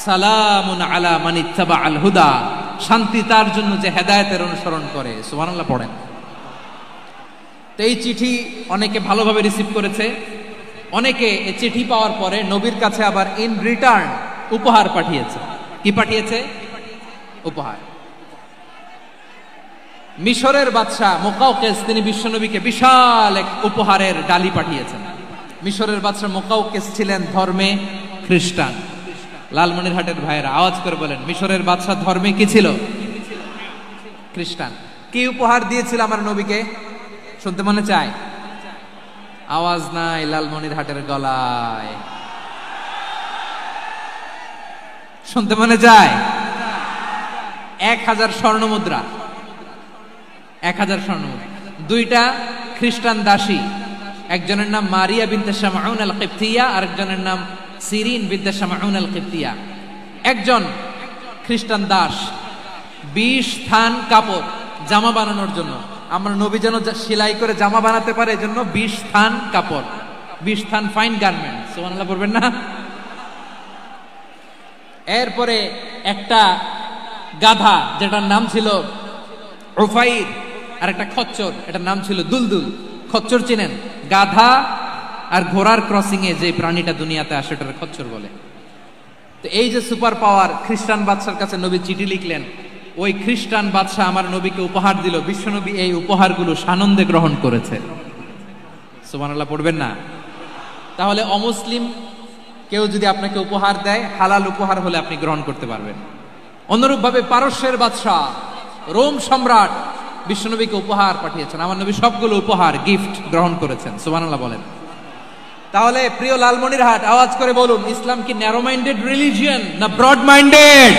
সালামুন আলা মান ইত্তাবা আল হুদা, শান্তি তার জন্য যে হেদায়েতের অনুসরণ করে। সুবহানাল্লাহ পড়েন। তো এই চিঠি অনেকে ভালোভাবে রিসিভ করেছে। অনেকে এই চিঠি পাওয়ার পরে নবীর কাছে আবার ইন রিটার্ন উপহার পাঠিয়েছে। কি পাঠিয়েছে? উপহার। মিশরের বাদশা মুকাওকিস তিনি বিশ্বনবীকে বিশাল এক উপহারের ডালি পাঠিয়েছেন। মিশরের বাদশা মুকাওকিস ছিলেন ধর্মে খ্রিস্টান। লালমনিরহাটের ভাইয়েরা আওয়াজ করে বলেন, মিশরের বাদশা ধর্মে কি ছিল? খ্রিস্টান। কি উপহার দিয়েছিল আমার নবীকে? শুনতে মনে চায়? আওয়াজ নাই লালমনিরহাটের গলায়। শুনতে মনে যায়? 1000 স্বর্ণ মুদ্রা। 1000 স্বর্ণ মুদ্রা। 2টা খ্রিস্টান দাসী, একজনের নাম মারিয়া বিনতে শামউন আল কিবতিয়া, আরেকজনের নাম সিরিন বিনতে শামউন আল কিবতিয়া। একজন খ্রিস্টান দাস 20 থান কাপড় জামা বানানোর জন্য, আমরা নবী যেন সেলাই করে জামা বানাতে পারে এজন্য 20 থান কাপড়, 20 থান ফাইন গার্মেন্ট। সুবহানাল্লাহ বলবেন না? এরপরে একটা গাধা যেটার নাম ছিল উফাইর, আর একটা খচ্চর, এটার নাম ছিল দুলদুল। খচ্চর চিনেন? গাধা আর ঘোড়ার ক্রসিং এ যে প্রাণীটা দুনিয়াতে আসে ওটার খচ্চর বলে। তো এই যে সুপার পাওয়ার খ্রিস্টান বাদশার কাছে নবী চিঠি লিখলেন, ওই খ্রিস্টান বাদশা আমার নবীকে উপহার দিল। বিশ্বনবী এই উপহারগুলো সানন্দে গ্রহণ করেছে। সুবহানাল্লাহ পড়বেন না? তাহলে অমুসলিম কেউ যদি আপনাকে উপহার দেয়, হালাল উপহার হলে আপনি গ্রহণ করতে পারবেন। অনুরূপভাবে পারস্যের বাদশা, রোম সম্রাট বিশ্বনবীকে উপহার পাঠিয়েছেন। আমার নবী সবগুলো উপহার গিফট গ্রহণ করেছেন। সুবহানাল্লাহ বলেন। তাহলে প্রিয় লালমনিরহাট আওয়াজ করে বলুন, ইসলাম কি ন্যারো মাইন্ডেড রিলিজিয়ন না ব্রড মাইন্ডেড?